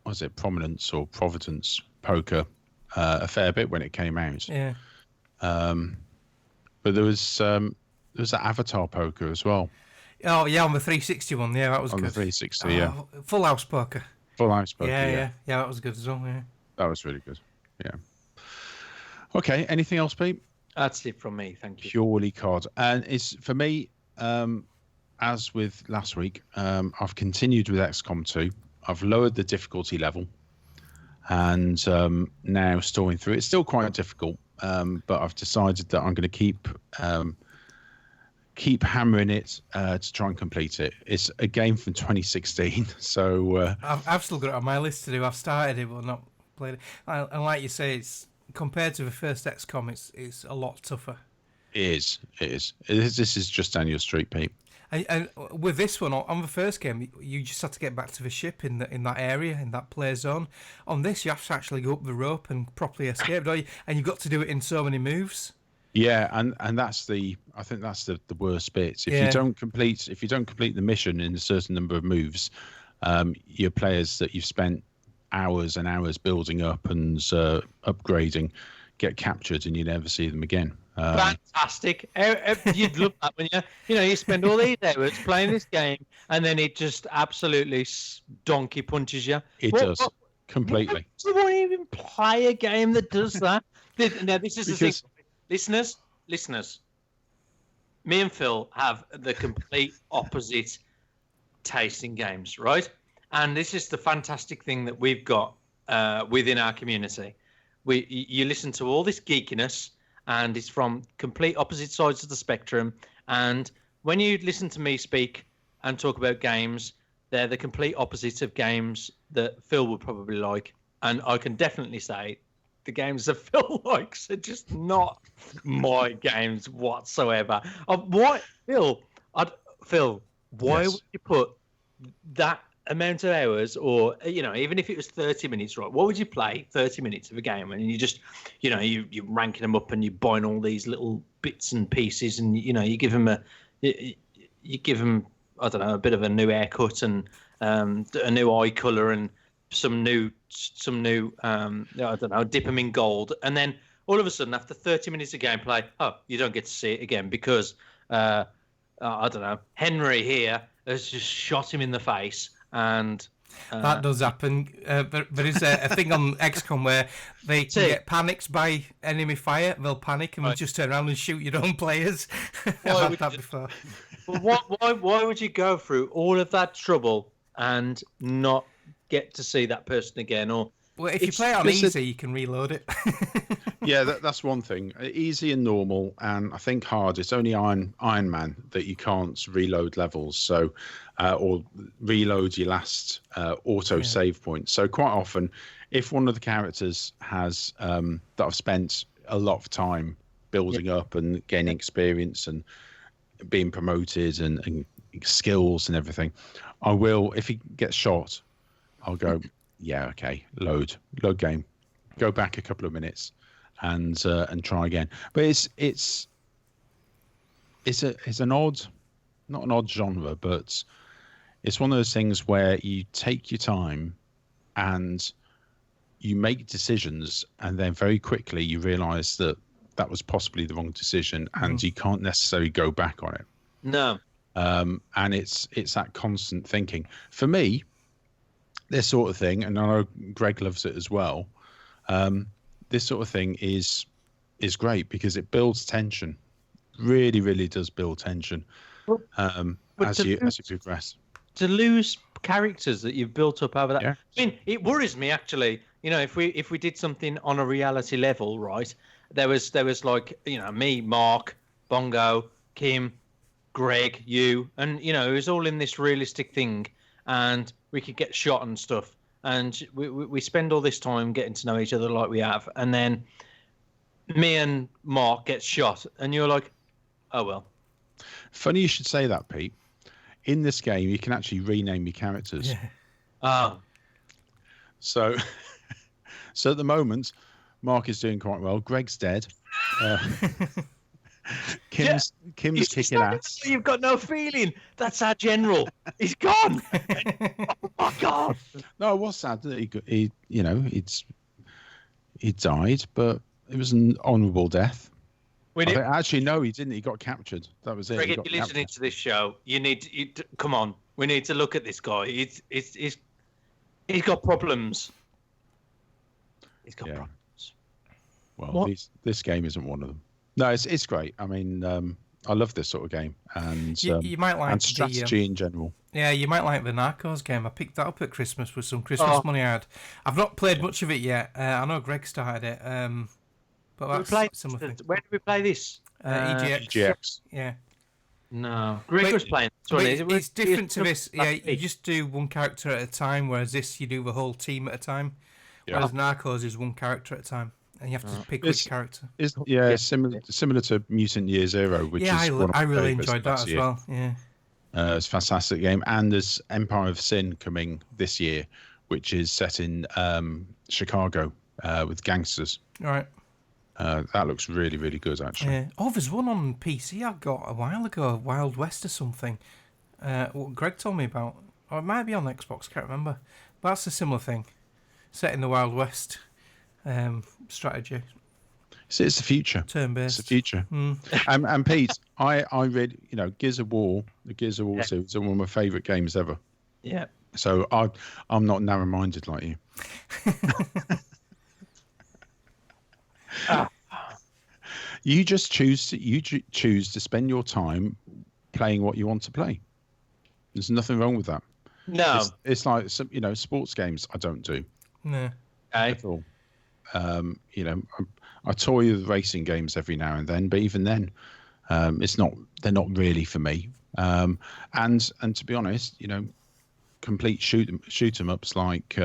was it Prominence or Providence Poker a fair bit when it came out. Yeah. But there was that Avatar Poker as well. Oh yeah, on the 360 one. Yeah, that was on good. The 360, yeah. Full House Poker. Full House Poker. Yeah, that was good as well. Yeah. That was really good. Yeah. Okay. Anything else, Pete? That's it from me. Thank you. Purely COD, and it's for me. As with last week, I've continued with XCOM 2. I've lowered the difficulty level, and now storming through. It's still quite difficult, but I've decided that I'm going to keep hammering it to try and complete it. It's a game from 2016, so I've still got it on my list to do. I've started it but not played it. And like you say, it's compared to the first XCOM, it's a lot tougher. It is. This is just down your street, Pete. And with this one, on the first game, you just had to get back to the ship in that area, in that play zone. On this, you have to actually go up the rope and properly escape, don't you? And you've got to do it in so many moves. Yeah, and that's I think that's the worst bit. If you don't complete the mission in a certain number of moves, your players that you've spent hours and hours building up and upgrading get captured, and you never see them again. Fantastic! You'd love that when you spend all these hours playing this game, and then it just absolutely donkey punches you. It does completely. You won't even play a game that does that. Now this is the thing, listeners. Me and Phil have the complete opposite taste in games, right? And this is the fantastic thing that we've got within our community. You listen to all this geekiness, and it's from complete opposite sides of the spectrum. And when you listen to me speak and talk about games, they're the complete opposite of games that Phil would probably like. And I can definitely say the games that Phil likes are just not my games whatsoever. Phil, why Yes. would you put that amount of hours, or even if it was 30 minutes, right? What would you play 30 minutes of a game, and you just you're ranking them up and you're buying all these little bits and pieces, and you give them I don't know, a bit of a new haircut and a new eye color and some new I don't know, dip them in gold, and then all of a sudden after 30 minutes of gameplay, you don't get to see it again because I don't know, Henry here has just shot him in the face. And that does happen. There is a thing on XCOM where they can get panicked by enemy fire. They'll panic and they'll just turn around and shoot your own players. I've had that before. Why would you go through all of that trouble and not get to see that person again? Or well, if you play it on easy, you can reload it. Yeah, that's one thing. Easy and normal, and I think hard. It's only Iron Man that you can't reload levels, so or reload your last auto save point. So quite often, if one of the characters has that I've spent a lot of time building up and gaining experience and being promoted and skills and everything, I will. If he gets shot, I'll go. Yeah, okay. Load game. Go back a couple of minutes and try again. But it's an odd, not an odd genre, but it's one of those things where you take your time and you make decisions, and then very quickly you realise that was possibly the wrong decision, and you can't necessarily go back on it. No. And it's that constant thinking. For me, this sort of thing, and I know Greg loves it as well. This sort of thing is great because it builds tension. Really, really does build tension as you progress. To lose characters that you've built up over that, Yeah. I mean, it worries me actually. If we did something on a reality level, right? There was like me, Mark, Bongo, Kim, Greg, you, and it was all in this realistic thing, and we could get shot and stuff, and we spend all this time getting to know each other like we have, and then me and Mark get shot, and you're like, oh well. Funny you should say that, Pete. In this game, you can actually rename your characters. Yeah. Oh. So at the moment, Mark is doing quite well. Greg's dead. Kim's kicking ass. You've got no feeling. That's our general. He's gone. Oh my God. No, it was sad that he died, but it was an honourable death. Actually, no, he didn't. He got captured. That was it. Greg, if you're listening to this show, you come on. We need to look at this guy. He's got problems. He's got problems. Well, this game isn't one of them. No, it's great. I mean, I love this sort of game, and you might like and strategy in general. Yeah, you might like the Narcos game. I picked that up at Christmas with some Christmas money I had. I've not played much of it yet. I know Greg started it, but that's similar thing. Where did we play this? EGX. Yeah. No, Greg was playing. It's different to this. Yeah, you just do one character at a time, whereas this you do the whole team at a time. Yeah. Whereas Narcos is one character at a time, and you have to pick which character. Similar to Mutant Year Zero, which is I really favorites enjoyed that last as year. well. Yeah. It's a fantastic game. And there's Empire of Sin coming this year, which is set in Chicago with gangsters. All right. That looks really, really good, actually. Oh, there's one on PC I got a while ago, Wild West or something. What Greg told me about. Or it might be on Xbox, can't remember. But that's a similar thing. Set in the Wild West strategy. It's the future. Turn-based. It's the future. And Pete, I read, Gears of War, the Gears of War series, are one of my favourite games ever. Yeah. So I'm not narrow-minded like you. You just choose to spend your time playing what you want to play. There's nothing wrong with that. No. It's like some, sports games I don't do. No. At all. I toy with racing games every now and then, but even then, they're not really for me. And to be honest, complete shoot 'em ups like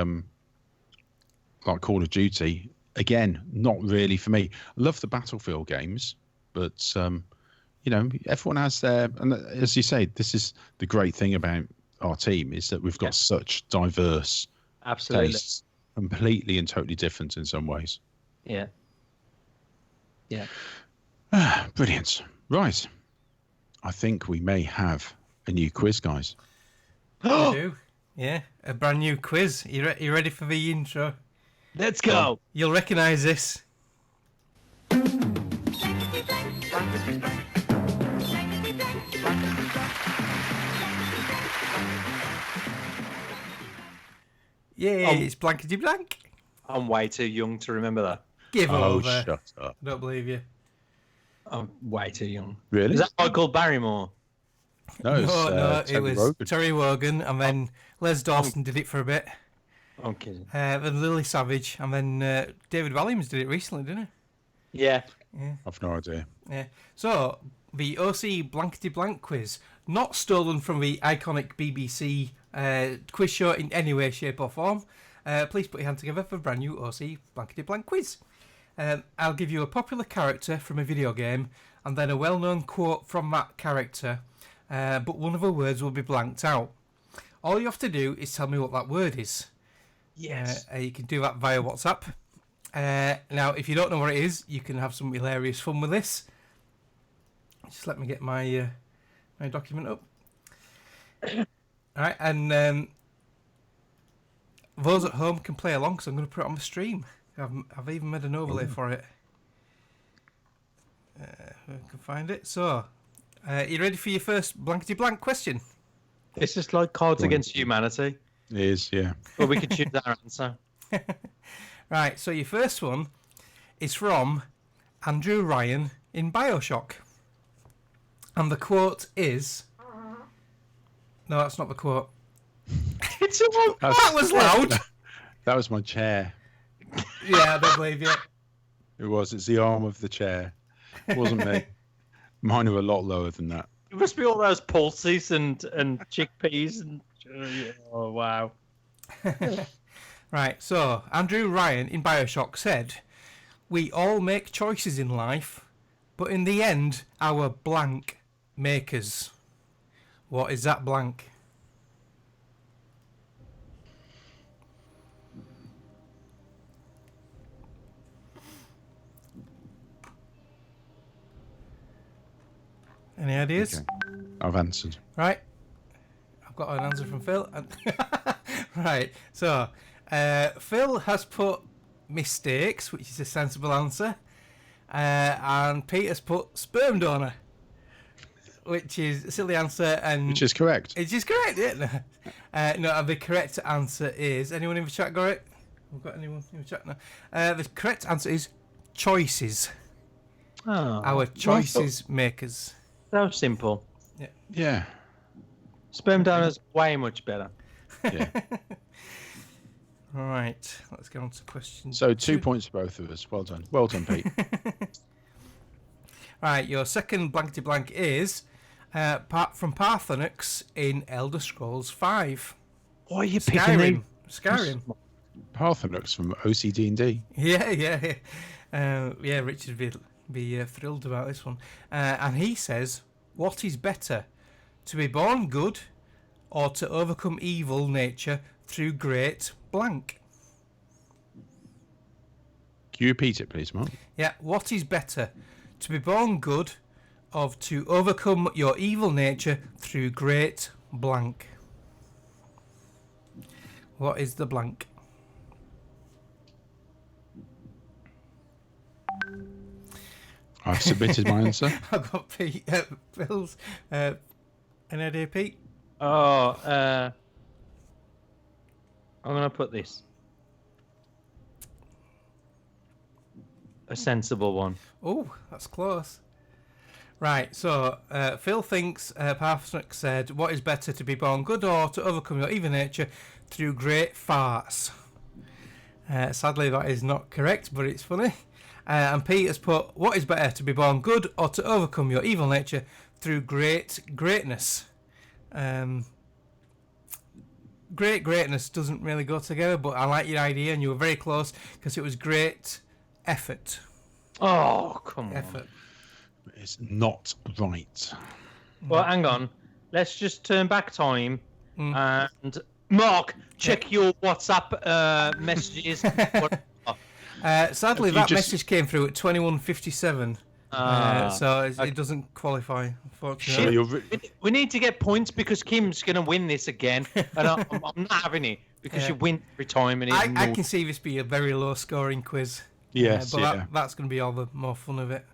Call of Duty, again, not really for me. I love the Battlefield games, but everyone has their, and as you say, this is the great thing about our team, is that we've got such diverse tastes, completely and totally different in some ways. Yeah. Yeah. Brilliant. Right. I think we may have a new quiz, guys. We do. Yeah, a brand new quiz. You ready for the intro? Let's go. You'll recognise this. Yeah, it's blankety blank. I'm way too young to remember that. Give over. Shut up. I don't believe you. I'm way too young. Really? Is that Michael Barrymore? No, it was Wogan. Terry Wogan, and then Les Dawson did it for a bit. I'm kidding. Then Lily Savage, and then David Walliams did it recently, didn't he? Yeah. I've no idea. Yeah. So, the OC Blankety Blank quiz, not stolen from the iconic BBC quiz show in any way, shape or form. Please put your hand together for a brand new OC Blankety Blank quiz. I'll give you a popular character from a video game and then a well-known quote from that character, but one of the words will be blanked out. All you have to do is tell me what that word is. Yes. You can do that via WhatsApp. Now, if you don't know what it is, you can have some hilarious fun with this. Just let me get my my document up. All right, and those at home can play along, because I'm going to put it on the stream. I've even made an overlay for it. I can find it. So, you ready for your first blankety blank question? It's just like Cards Against Humanity. It is, yeah. But we could choose our answer. Right, so your first one is from Andrew Ryan in BioShock. And the quote is... No, that's not the quote. That was loud. That was my chair. Yeah, I don't believe you. It was. It's the arm of the chair. It wasn't me. Mine are a lot lower than that. It must be all those pulses and chickpeas and... Oh, wow. Right, so Andrew Ryan in BioShock said, "We all make choices in life, but in the end, our blank make us." What is that blank? Any ideas? Okay. I've answered. Right. I've got an answer from Phil. Right, so Phil has put mistakes, which is a sensible answer, and Pete has put sperm donor, which is a silly answer, and which is correct. Which is correct, yeah. No, the correct answer is, anyone in the chat got it? We've got anyone in the chat now? The correct answer is choices. Oh, our choices makers. So simple. Yeah. Yeah. Sperm donor's way much better. Yeah. All right, let's get on to question. So 2 points for both of us. Well done. Well done, Pete. Right, your second blankety blank is from Parthenox in Elder Scrolls 5. Why are you Skyrim? Skyrim. Parthenox from OCD&D. Yeah. Yeah, Richard would be thrilled about this one. And he says, "What is better, to be born good or to overcome evil nature through great blank? Can you repeat it, please, Mark? Yeah, what is better, to be born good or to overcome your evil nature through great blank? What is the blank? I've submitted my answer. I've got Pete, Phil's, an idea, Pete? Oh, I'm going to put this. A sensible one. Oh, that's close. Right, so Phil thinks Parsnick said, what is better, to be born good or to overcome your evil nature through great farts? Sadly, that is not correct, but it's funny. And Pete has put, what is better, to be born good or to overcome your evil nature through greatness? Greatness doesn't really go together, but I like your idea, and you were very close because it was great effort. Oh, come on. Effort. It's not right. Well, hang on. Let's just turn back time and Mark, check your WhatsApp messages. Sadly, that message came through at 21:57, so it doesn't qualify, unfortunately. We need to get points because Kim's going to win this again, and I'm not having it because you win every time. And I can see this be a very low-scoring quiz. Yes, but that's going to be all the more fun of it.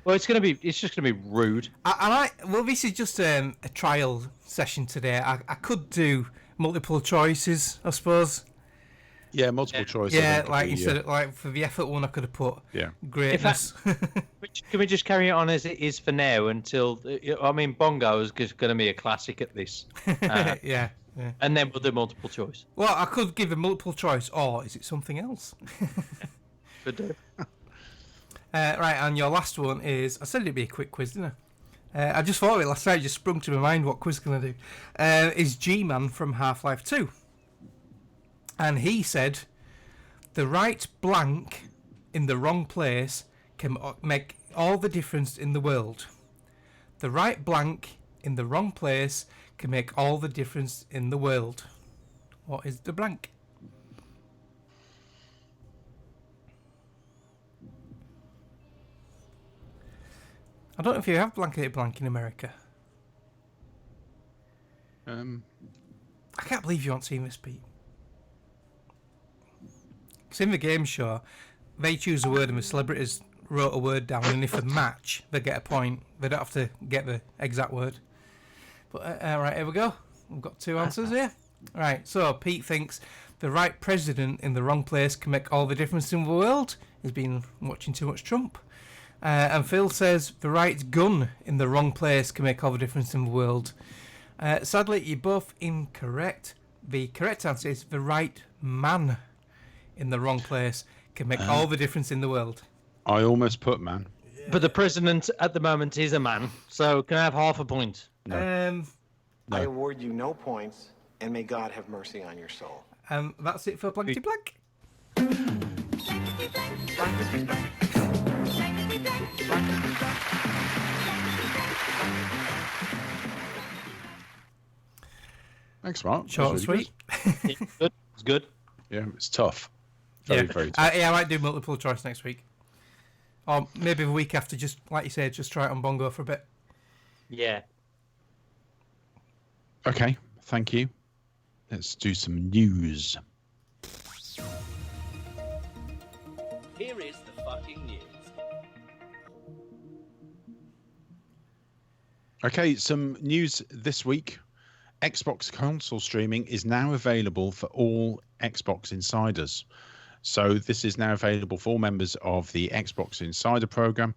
Well, it's just going to be rude. Well, this is just a trial session today. I could do multiple choices, I suppose. Yeah, multiple choice. Yeah, like instead of like for the effort one, I could have put greatness. Can we just carry it on as it is for now until? I mean, Bongo is going to be a classic at this. Yeah. And then we'll do multiple choice. Well, I could give a multiple choice, or is it something else? Could do. Right, and your last one is... I said it'd be a quick quiz, didn't I? I just thought of it last night, just sprung to my mind what quiz can I do. Is G-Man from Half-Life 2. And he said, the right blank in the wrong place can make all the difference in the world. The right blank in the wrong place can make all the difference in the world. What is the blank? I don't know if you have blankety blank in America. I can't believe you haven't seen this, Pete. Because in the game show, they choose a word and the celebrities wrote a word down, and if they match, they get a point. They don't have to get the exact word. But right, here we go. We've got two answers here. Right, so Pete thinks the right president in the wrong place can make all the difference in the world. He's been watching too much Trump. And Phil says the right gun in the wrong place can make all the difference in the world. Sadly, you're both incorrect. The correct answer is the right man in the wrong place can make all the difference in the world. I almost put man. But the president at the moment is a man, so can I have half a point? No. I award you no points, and may God have mercy on your soul. That's it for Blankety Blank. Thanks, Mark. Short and sweet. It's good. Yeah, it's tough. Very tough. I might do multiple choice next week. Or maybe the week after, just like you said, just try it on Bongo for a bit. Yeah. Okay, thank you. Let's do some news. Here is the fucking news. Okay, some news this week. Xbox console streaming is now available for all Xbox Insiders. So this is now available for all members of the Xbox Insider program.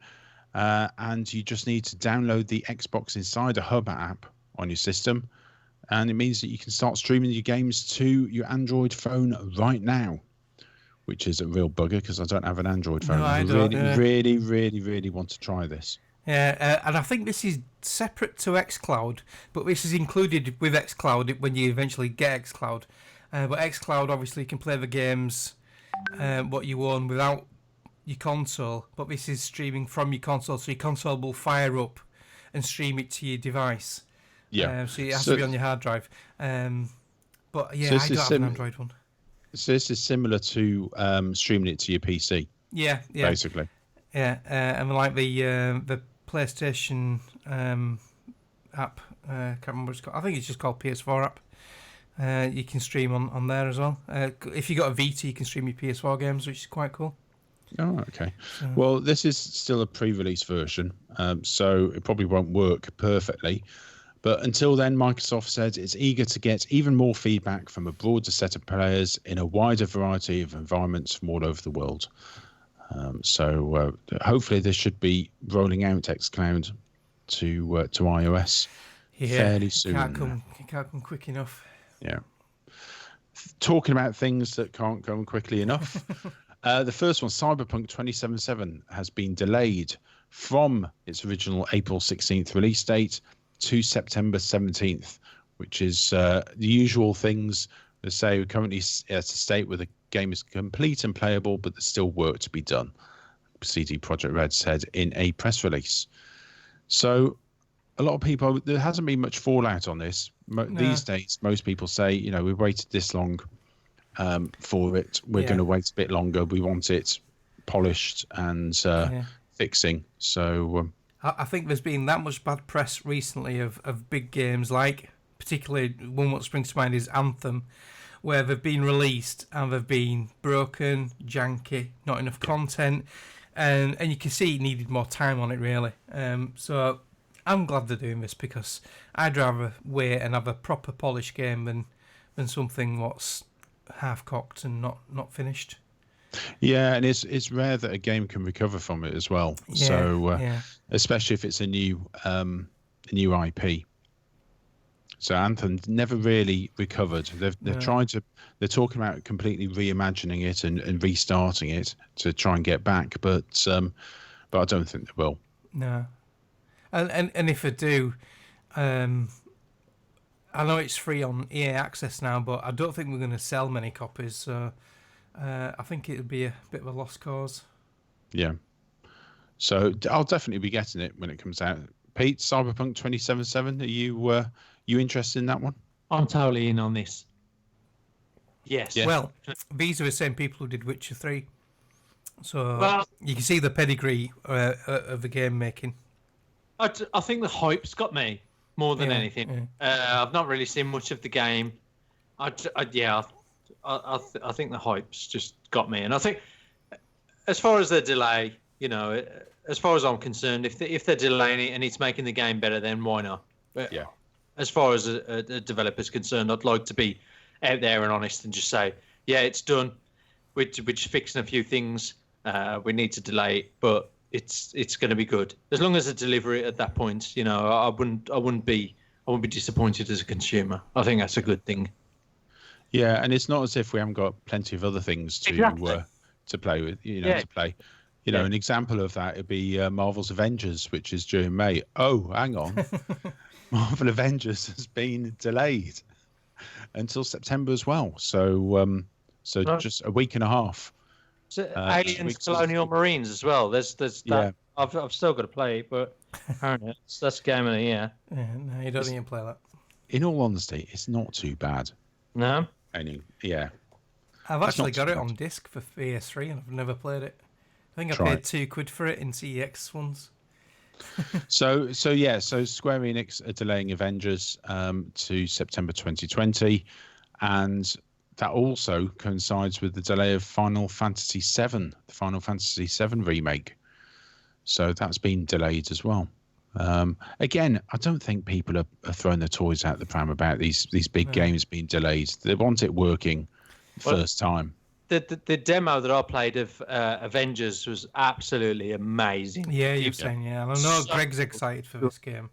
And you just need to download the Xbox Insider Hub app on your system. And it means that you can start streaming your games to your Android phone right now, which is a real bugger because I don't have an Android phone. No, I don't, don't, really want to try this. Yeah, and I think this is separate to xCloud, but this is included with xCloud when you eventually get xCloud. But xCloud obviously can play the games what you own without your console, but this is streaming from your console, so your console will fire up and stream it to your device. Yeah. So it has to be on your hard drive. But yeah, I don't have an Android one. So this is similar to streaming it to your PC. Yeah. Basically. Yeah, and like the PlayStation app, can't remember what it's called. I think it's just called PS4 app. You can stream on there as well. If you got a Vita, you can stream your PS4 games, which is quite cool. Oh, okay. Well, this is still a pre-release version, so it probably won't work perfectly. But until then, Microsoft said it's eager to get even more feedback from a broader set of players in a wider variety of environments from all over the world. So hopefully this should be rolling out xCloud to iOS fairly soon. Can't come quick enough. Yeah. Talking about things that can't go quickly enough. The first one, Cyberpunk 2077, has been delayed from its original April 16th release date to September 17th, which is the usual things. They say we're currently at a state where the game is complete and playable, but there's still work to be done, CD Projekt Red said in a press release. So a lot of people, there hasn't been much fallout on this. These days, most people say, we waited this long for it. We're going to wait a bit longer. We want it polished and fixing. So I think there's been that much bad press recently of big games, like particularly one what springs to mind is Anthem, where they've been released and they've been broken, janky, not enough content, and you can see it needed more time on it, really. So I'm glad they're doing this, because I'd rather wait and have a proper polished game than something what's half-cocked and not finished. Yeah, and it's rare that a game can recover from it as well. Especially if it's a new IP. So Anthem never really recovered. They're talking about completely reimagining it and restarting it to try and get back, but I don't think they will. No, and if they do, I know it's free on EA Access now, but I don't think we're going to sell many copies. So I think it'll be a bit of a lost cause. Yeah. So I'll definitely be getting it when it comes out. Pete, Cyberpunk 2077, are you interested in that one? I'm totally in on this. Yes. Yeah. Well, these are the same people who did Witcher 3. So you can see the pedigree of the game making. I think the hype's got me more than anything. Yeah. I've not really seen much of the game. I think the hype's just got me. And I think as far as the delay, as far as I'm concerned, if they're delaying it and it's making the game better, then why not? But as far as a developer's concerned, I'd like to be out there and honest and just say, yeah, it's done. We're just fixing a few things. We need to delay it, but it's going to be good as long as they deliver it at that point. I wouldn't be disappointed as a consumer. I think that's a good thing. Yeah, and it's not as if we haven't got plenty of other things to play with. To play. An example of that would be Marvel's Avengers, which is during May. Oh, hang on. Marvel Avengers has been delayed until September as well. So just a week and a half. So Aliens Colonial Marines as well. There's that. Yeah. I've still got to play it, but apparently that's the game of the year. Yeah, no, you don't even play that. In all honesty, it's not too bad. No? I've actually got it on disc for PS3 and I've never played it. I think I paid £2 for it in CEX ones. So Square Enix are delaying Avengers to September 2020, and that also coincides with the delay of Final Fantasy VII, the Final Fantasy VII remake. So that's been delayed as well. Again, I don't think people are throwing their toys out the pram about these big games being delayed. They want it working first time. The demo that I played of Avengers was absolutely amazing. Yeah, you're saying, I know Greg's excited for this game.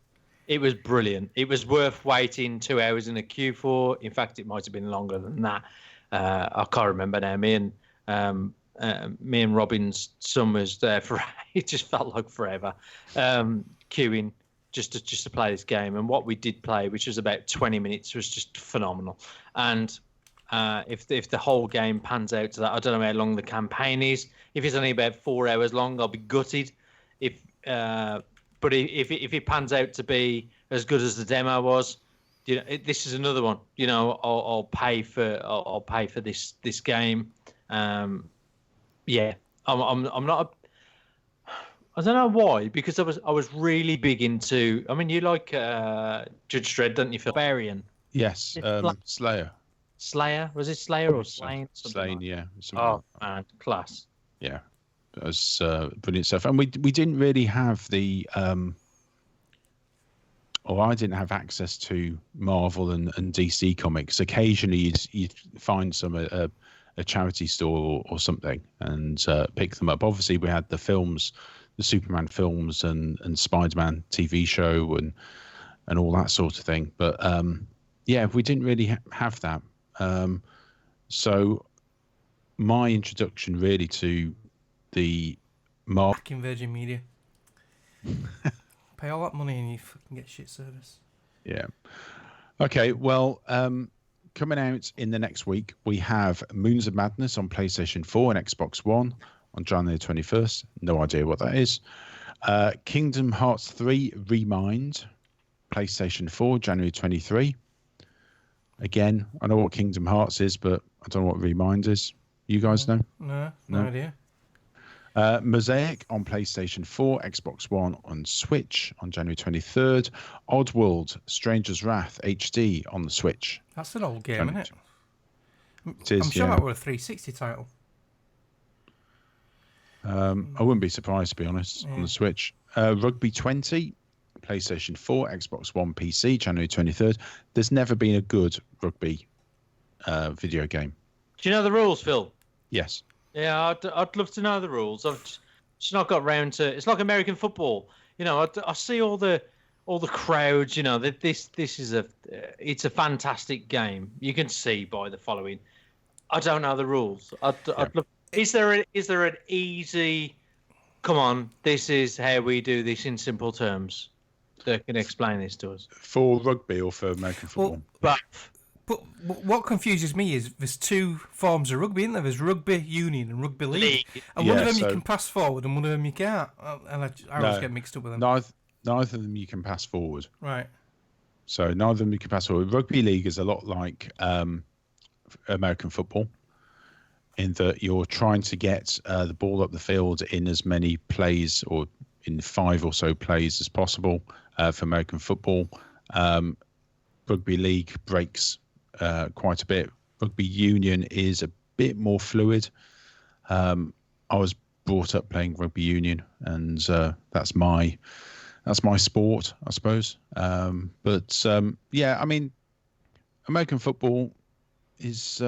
It was brilliant. It was worth waiting 2 hours in a queue for. In fact, it might have been longer than that. I can't remember now. Me and Robin's son was there for. It just felt like forever, queuing just to play this game. And what we did play, which was about 20 minutes, was just phenomenal. And if the whole game pans out to that, I don't know how long the campaign is. If it's only about 4 hours long, I'll be gutted. But if it pans out to be as good as the demo was. This is another one. I'll pay for this game. Yeah, I'm not. I don't know why, because I was really big into. I mean, you like Judge Dredd, don't you, Phil? Barbarian. Yes, Slayer. Slayer, was it Slayer or Slain? Slain, yeah. Oh man, class. Yeah, that was brilliant stuff. And we didn't really have the. Or I didn't have access to Marvel and DC comics. Occasionally, you'd find some a charity store or something and pick them up. Obviously, we had the films, the Superman films and Spider-Man TV show and all that sort of thing. But yeah, we didn't really have that. So my introduction really to the Marvel. Back in Virgin Media. Pay all that money and you fucking get shit service. Yeah. Okay, well, coming out in the next week, we have Moons of Madness on PlayStation 4 and Xbox One on January 21st. No idea what that is. Kingdom Hearts 3 Remind, PlayStation 4, January 23. Again, I know what Kingdom Hearts is, but I don't know what Remind is. You guys know? No idea. Mosaic on PlayStation 4, Xbox One, on Switch on January 23rd. Oddworld, Stranger's Wrath HD on the Switch. That's an old game, isn't it? It is, I'm sure yeah. that was a 360 title. I wouldn't be surprised, to be honest, on the Switch. Rugby 20, PlayStation 4, Xbox One, PC, January 23rd. There's never been a good rugby video game. Do you know the rules, Phil? Yes. Yeah, I'd love to know the rules. I've just not got round to. It's like American football. I see all the crowds. That this is it's a fantastic game. You can see by the following. I don't know the rules. I'd love. Is there an easy? Come on, this is how we do this in simple terms. That can explain this to us. For rugby or for American football? But what confuses me is there's two forms of rugby, isn't there? There's rugby union and rugby league. And one of them you can pass forward and one of them you can't. And I always get mixed up with them. Neither of them you can pass forward. Right. So neither of them you can pass forward. Rugby league is a lot like American football in that you're trying to get the ball up the field in as many plays or in 5 or so plays as possible for American football. Rugby league breaks quite a bit. Rugby union is a bit more fluid. I was brought up playing rugby union, and that's my sport, I suppose. But yeah, I mean, American football is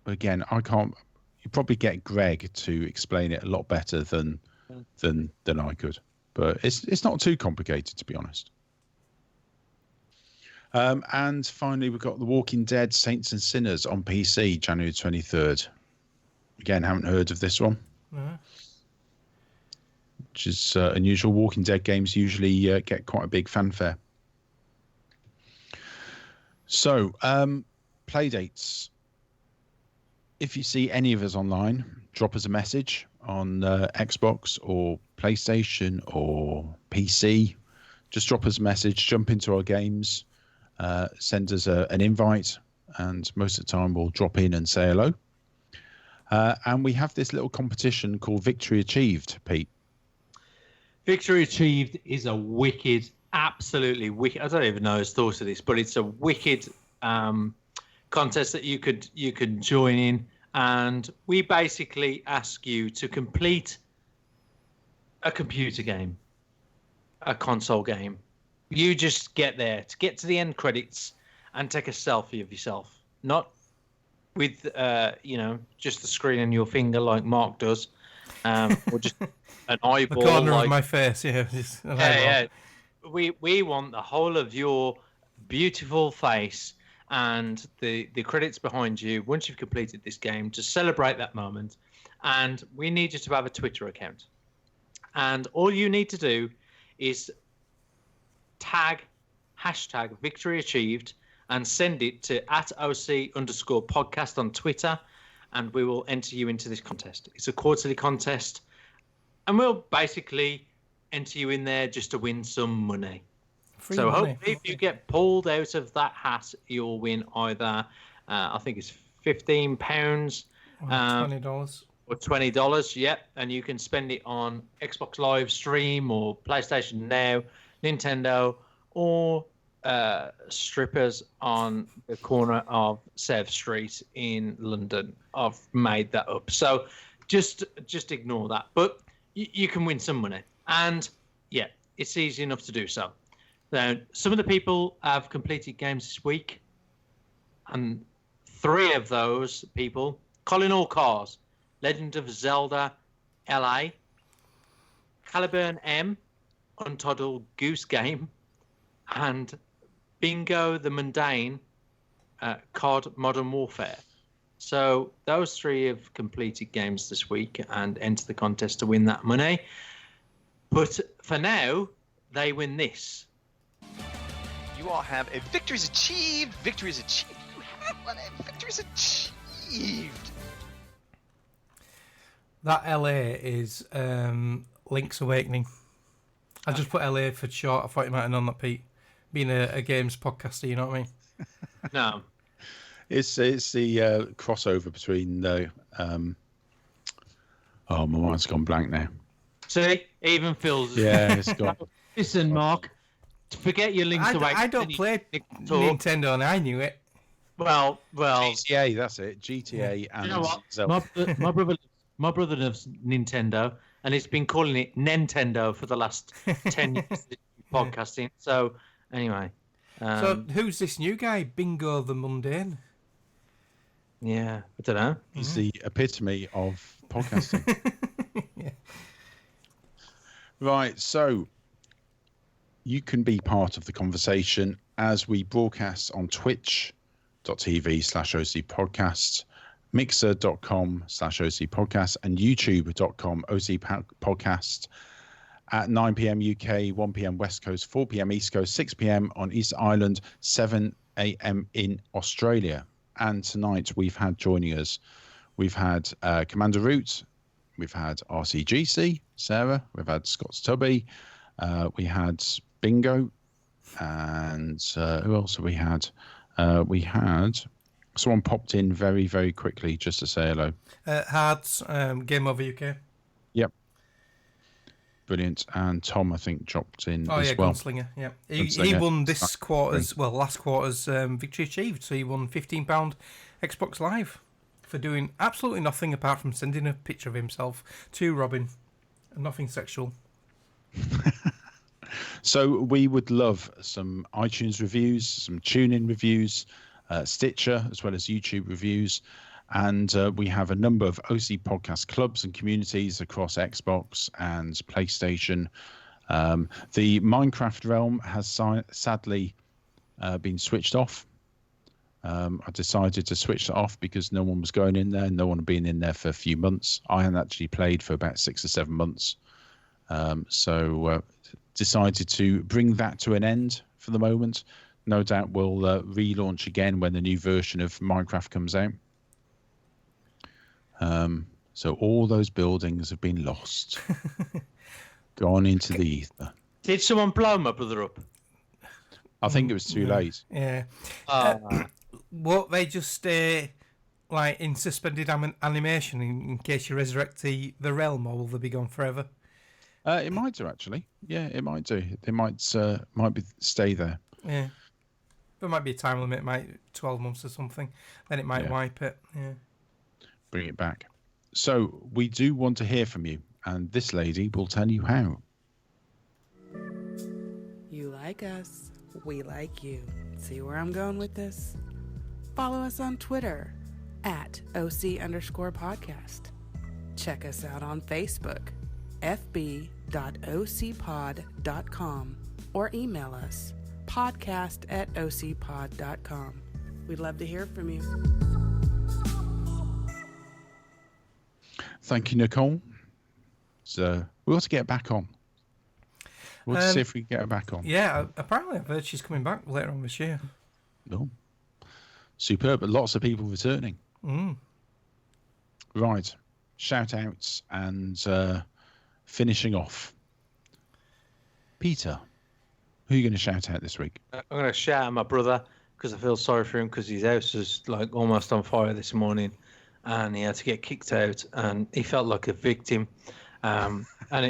again, I can't. You probably get Greg to explain it a lot better than I could, but it's not too complicated, to be honest. And finally, we've got The Walking Dead Saints and Sinners on PC, January 23rd. Again, haven't heard of this one. No. Which is unusual. Walking Dead games usually get quite a big fanfare. So, play dates. If you see any of us online, drop us a message on Xbox or PlayStation or PC. Just drop us a message, jump into our games. Send us an invite, and most of the time we'll drop in and say hello. And we have this little competition called Victory Achieved, Pete. Victory Achieved is a wicked, absolutely wicked. I don't even know his thoughts of this, but it's a wicked contest that you could join in, and we basically ask you to complete a computer game, a console game. You just get there to get to the end credits and take a selfie of yourself, not with just the screen on your finger like Mark does, or just an eyeball. The corner like, of my face, yeah. Yeah. We want the whole of your beautiful face and the credits behind you once you've completed this game to celebrate that moment. And we need you to have a Twitter account. And all you need to do is hashtag Victory Achieved and send it to @OC_podcast on Twitter, and we will enter you into this contest. It's a quarterly contest, and we'll basically enter you in there just to win some money. Free So money. hopefully, if you get pulled out of that hat, you'll win either, I think it's £15 $20. or $20. Yep, and you can spend it on Xbox Live Stream or PlayStation Now, Nintendo, or strippers on the corner of Sev Street in London. I've made that up, so just ignore that. But you can win some money, and yeah, it's easy enough to do so. Now, some of the people have completed games this week, and 3 of those people: Colin Allcars, Legend of Zelda LA, Caliburn M, Untitled Goose Game, and Bingo the Mundane, COD Modern Warfare. So those 3 have completed games this week and enter the contest to win that money. But for now, they win this. You all have a victory's achieved. Victory's achieved. You have one. A victory's achieved. That LA is Link's Awakening. I just put LA for short. I thought you might have known that, Pete. Being a games podcaster, you know what I mean? No. It's the crossover between the. Oh, my mind's gone blank now. See, even Phil's. Yeah, it's gone. Listen, Mark. Forget your Link's Awakening. I don't play Nintendo, and I knew it. Well. GTA, that's it. GTA and You know what? Zelda. My brother loves Nintendo, and he's been calling it Nintendo for the last 10 years podcasting. So, anyway. So, who's this new guy, Bingo the Mundane? Yeah, I don't know. He's the epitome of podcasting. Yeah. Right, so you can be part of the conversation as we broadcast on twitch.tv/OC Podcast, mixer.com/OC Podcast, and youtube.com OC Podcast at 9 p.m. UK, 1 p.m. West Coast, 4 p.m. East Coast, 6 p.m. on East Island, 7 a.m. in Australia. And tonight we've had joining us, we've had Commander Root, we've had RCGC, Sarah, we've had Scott's Tubby, we had Bingo, and who else have we had? We had someone popped in very, very quickly just to say hello. Hards, Game Over UK. Yep. Brilliant. And Tom, I think, dropped in as well. Gunslinger. Yeah, he won this quarter's, last quarter's victory achieved. So he won £15 Xbox Live for doing absolutely nothing apart from sending a picture of himself to Robin. Nothing sexual. So we would love some iTunes reviews, some TuneIn reviews, Stitcher, as well as YouTube reviews. And we have a number of OC podcast clubs and communities across Xbox and PlayStation. The Minecraft realm has sadly been switched off. I decided to switch it off because no one was going in there. No one had been in there for a few months. I hadn't actually played for about 6 or 7 months. So decided to bring that to an end for the moment. No doubt we'll relaunch again when the new version of Minecraft comes out. So all those buildings have been lost, gone into the ether. Did someone blow my brother up? I think it was too late. Yeah. What they just stay like in suspended animation in case you resurrect the realm, or will they be gone forever? It might do actually. Yeah, it might do. They might stay there. Yeah. There might be a time limit, might 12 months or something. Then it might wipe it. Yeah. Bring it back. So we do want to hear from you, and this lady will tell you how. You like us, we like you. See where I'm going with this? Follow us on Twitter at OC_podcast. Check us out on Facebook, fb.ocpod.com, or email us, podcast@ocpod.com. We'd love to hear from you. Thank you, Nicole. So we ought to get back on. We'll see if we can get her back on. Yeah, apparently I've heard she's coming back later on this year. Oh, superb. But lots of people returning. Right. Shout outs and finishing off. Peter, Who are you going to shout out this week? I'm going to shout at my brother because I feel sorry for him because his house was like almost on fire this morning, and he had to get kicked out, and he felt like a victim. And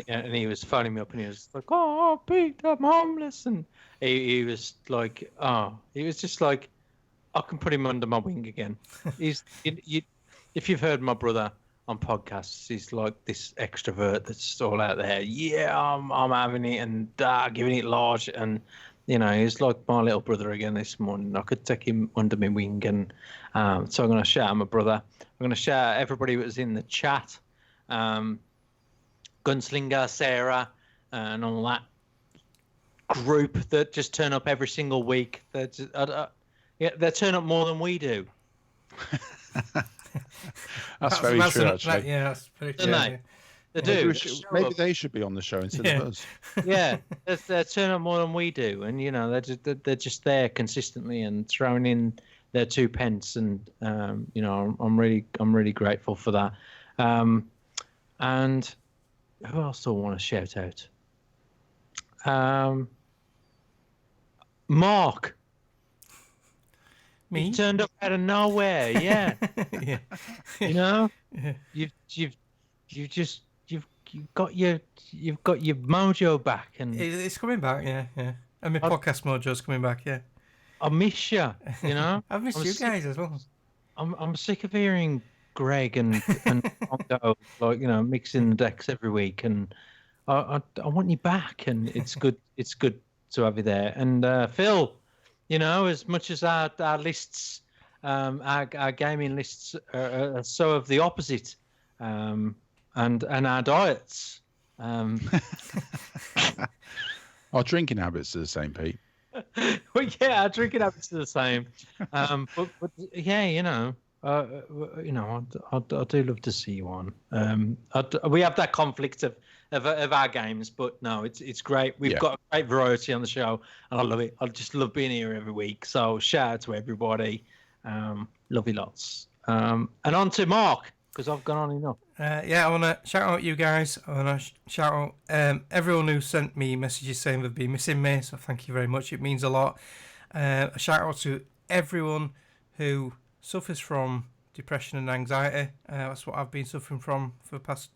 he was phoning me up, and he was like, "Oh, Pete, I'm homeless," and he was like, "Oh," he was just like, "I can put him under my wing again." If you've heard my brother on podcasts, he's like this extrovert that's all out there. Yeah, I'm having it and giving it large, and you know, he's like my little brother again this morning. I could take him under my wing, and so I'm going to shout at my brother. I'm going to shout at everybody that was in the chat. Gunslinger, Sarah, and all that group that just turn up every single week. They turn up more than we do. That's very true, actually. Yeah, that's pretty true. They do. Maybe they should be on the show instead of us. Yeah, they turn up more than we do, and you know they're just there consistently and throwing in their 2 pence, and you know I'm really grateful for that. And who else do I want to shout out? Mark. Me? You turned up out of nowhere, yeah. Yeah. You know, Yeah. you've got your mojo back, and It's coming back, yeah. And my podcast mojo's coming back, yeah. I miss you. You know, I've missed you guys as well. I'm sick of hearing Greg and Pongo, like, you know, mixing the decks every week, and I want you back, and it's good to have you there. And Phil, you know, as much as our lists, our gaming lists are so of the opposite, and our diets. Our drinking habits are the same, Pete. Well, yeah, our drinking habits are the same. But yeah, you know, I do love to see you on. We have that conflict of our games, but no, it's great. We've got a great variety on the show, and I love it. I just love being here every week. So shout out to everybody. Love you lots. And on to Mark, because I've gone on enough. I want to shout out you guys. I want to shout out everyone who sent me messages saying they've been missing me, so thank you very much. It means a lot. A shout out to everyone who suffers from depression and anxiety. That's what I've been suffering from for the past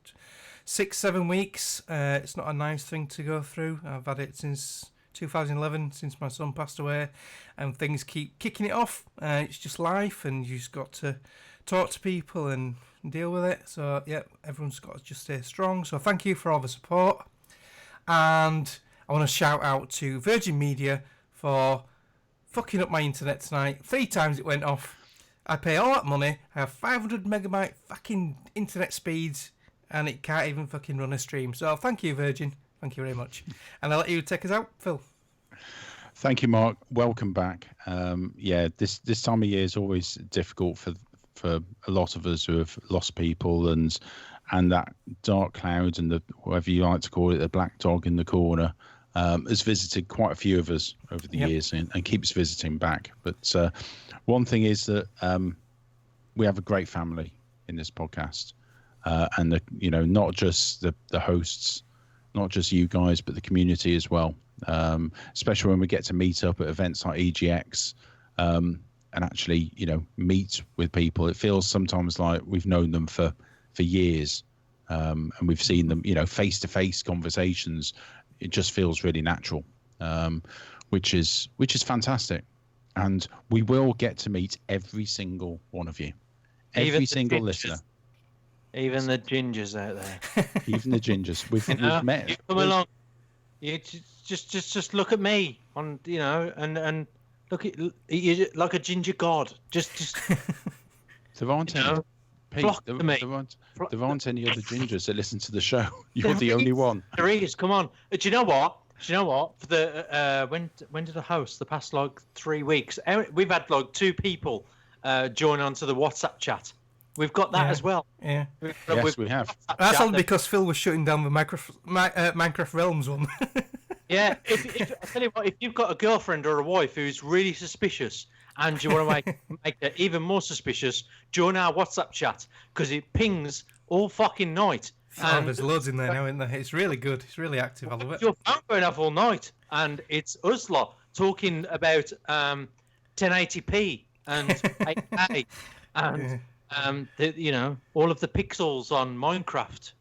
6-7 weeks. It's not a nice thing to go through. I've had it since 2011, since my son passed away, and things keep kicking it off. It's just life, and you just got to talk to people and deal with it. So yeah, everyone's got to just stay strong. So thank you for all the support, and I want to shout out to Virgin Media for fucking up my internet tonight. 3 times it went off. I pay all that money. I have 500 megabyte fucking internet speeds, and it can't even fucking run a stream. So thank you, Virgin. Thank you very much. And I'll let you take us out, Phil. Thank you, Mark. Welcome back. This time of year is always difficult for a lot of us who have lost people, and that dark cloud and the whatever you like to call it, the black dog in the corner, has visited quite a few of us over the years and keeps visiting back. But one thing is that we have a great family in this podcast, and not just the hosts, not just you guys, but the community as well. Especially when we get to meet up at events like EGX, and actually, meet with people. It feels sometimes like we've known them for years, and we've seen them, face-to-face conversations. It just feels really natural, which is fantastic. And we will get to meet every single one of you, every single listener. Even the gingers out there. Even the gingers. We've met. You come along. You just look at me and look at you like a ginger god. Just. There aren't any. Pete, there aren't any other gingers that listen to the show. You're the only one. There is. Come on. Do you know what? For the when did I host? The past 3 weeks. We've had 2 people join onto the WhatsApp chat. We've got that as well. Yeah. Yes, we have. That's all because Phil was shutting down the Minecraft Realms one. Yeah. If I tell you what, if you've got a girlfriend or a wife who's really suspicious and you want to make it even more suspicious, join our WhatsApp chat because it pings all fucking night. Oh, there's loads in there now, isn't there? It's really good. It's really active. I love it. Your phone going off all night, and it's us lot talking about 1080p and 8K and all of the pixels on Minecraft.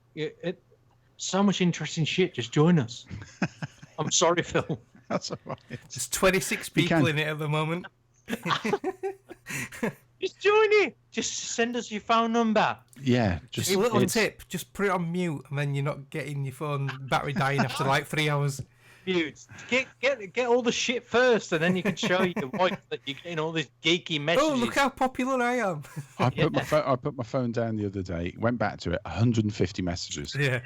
So much interesting shit. Just join us. I'm sorry, Phil. That's all right. There's 26 people in it at the moment. Just join it. Just send us your phone number. Yeah, just a little tip. Just put it on mute, and then you're not getting your phone battery dying after like 3 hours. Mute. Get all the shit first, and then you can show your wife that you're getting all these geeky messages. Oh, look how popular I am. I put my phone down the other day. Went back to it. 150 messages. Yeah.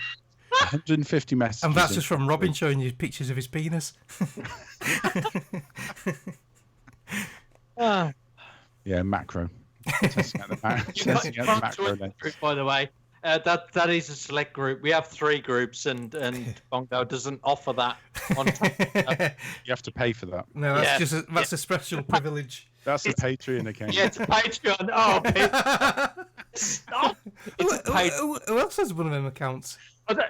150 messages. And that's just from Robin showing you pictures of his penis. Yeah, macro. Testing out the macro lens. By the way, that is a select group. We have 3 groups, and Bongo doesn't offer that. You have to pay for that. No, that's that's a special privilege. That's a Patreon account. Yeah, it's a Patreon. Oh, stop! Who else has one of them accounts?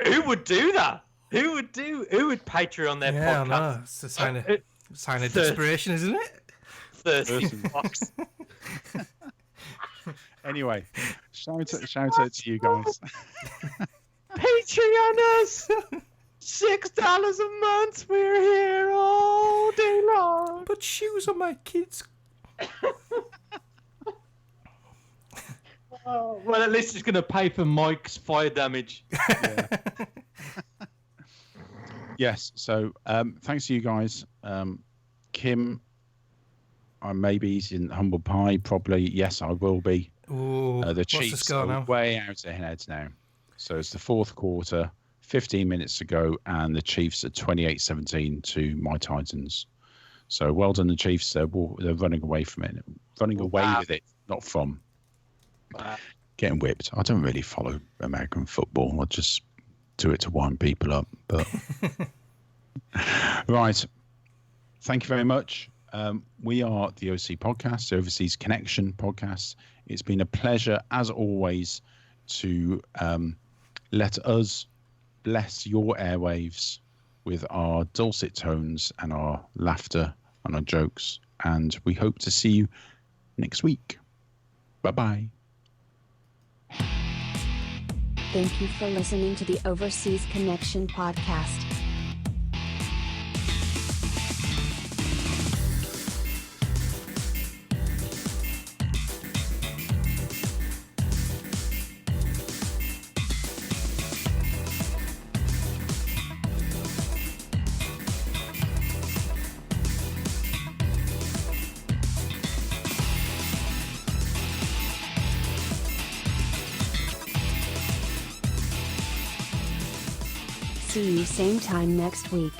Who would do that? Who would Patreon their podcast? No, it's a sign of desperation, isn't it? Thirsty box. Anyway, shout out to you guys. Patreoners! $6 a month. We're here all day long. Put shoes on my kids. Well, at least it's going to pay for Mike's fire damage. Yeah. Yes. So, thanks to you guys, Kim. Maybe he's in humble pie. Probably yes, I will be. Ooh, the Chiefs are way out ahead now. So it's the fourth quarter, 15 minutes to go, and the Chiefs are 28-17 to my Titans. So well done, the Chiefs. They're running away from it, with it, not from getting whipped. I don't really follow American football. I just do it to wind people up. But right, thank you very much. We are the OC Podcast, the Overseas Connection Podcast. It's been a pleasure, as always, to let us bless your airwaves with our dulcet tones and our laughter and our jokes. And we hope to see you next week. Bye-bye. Thank you for listening to the Overseas Connection Podcast. See you same time next week.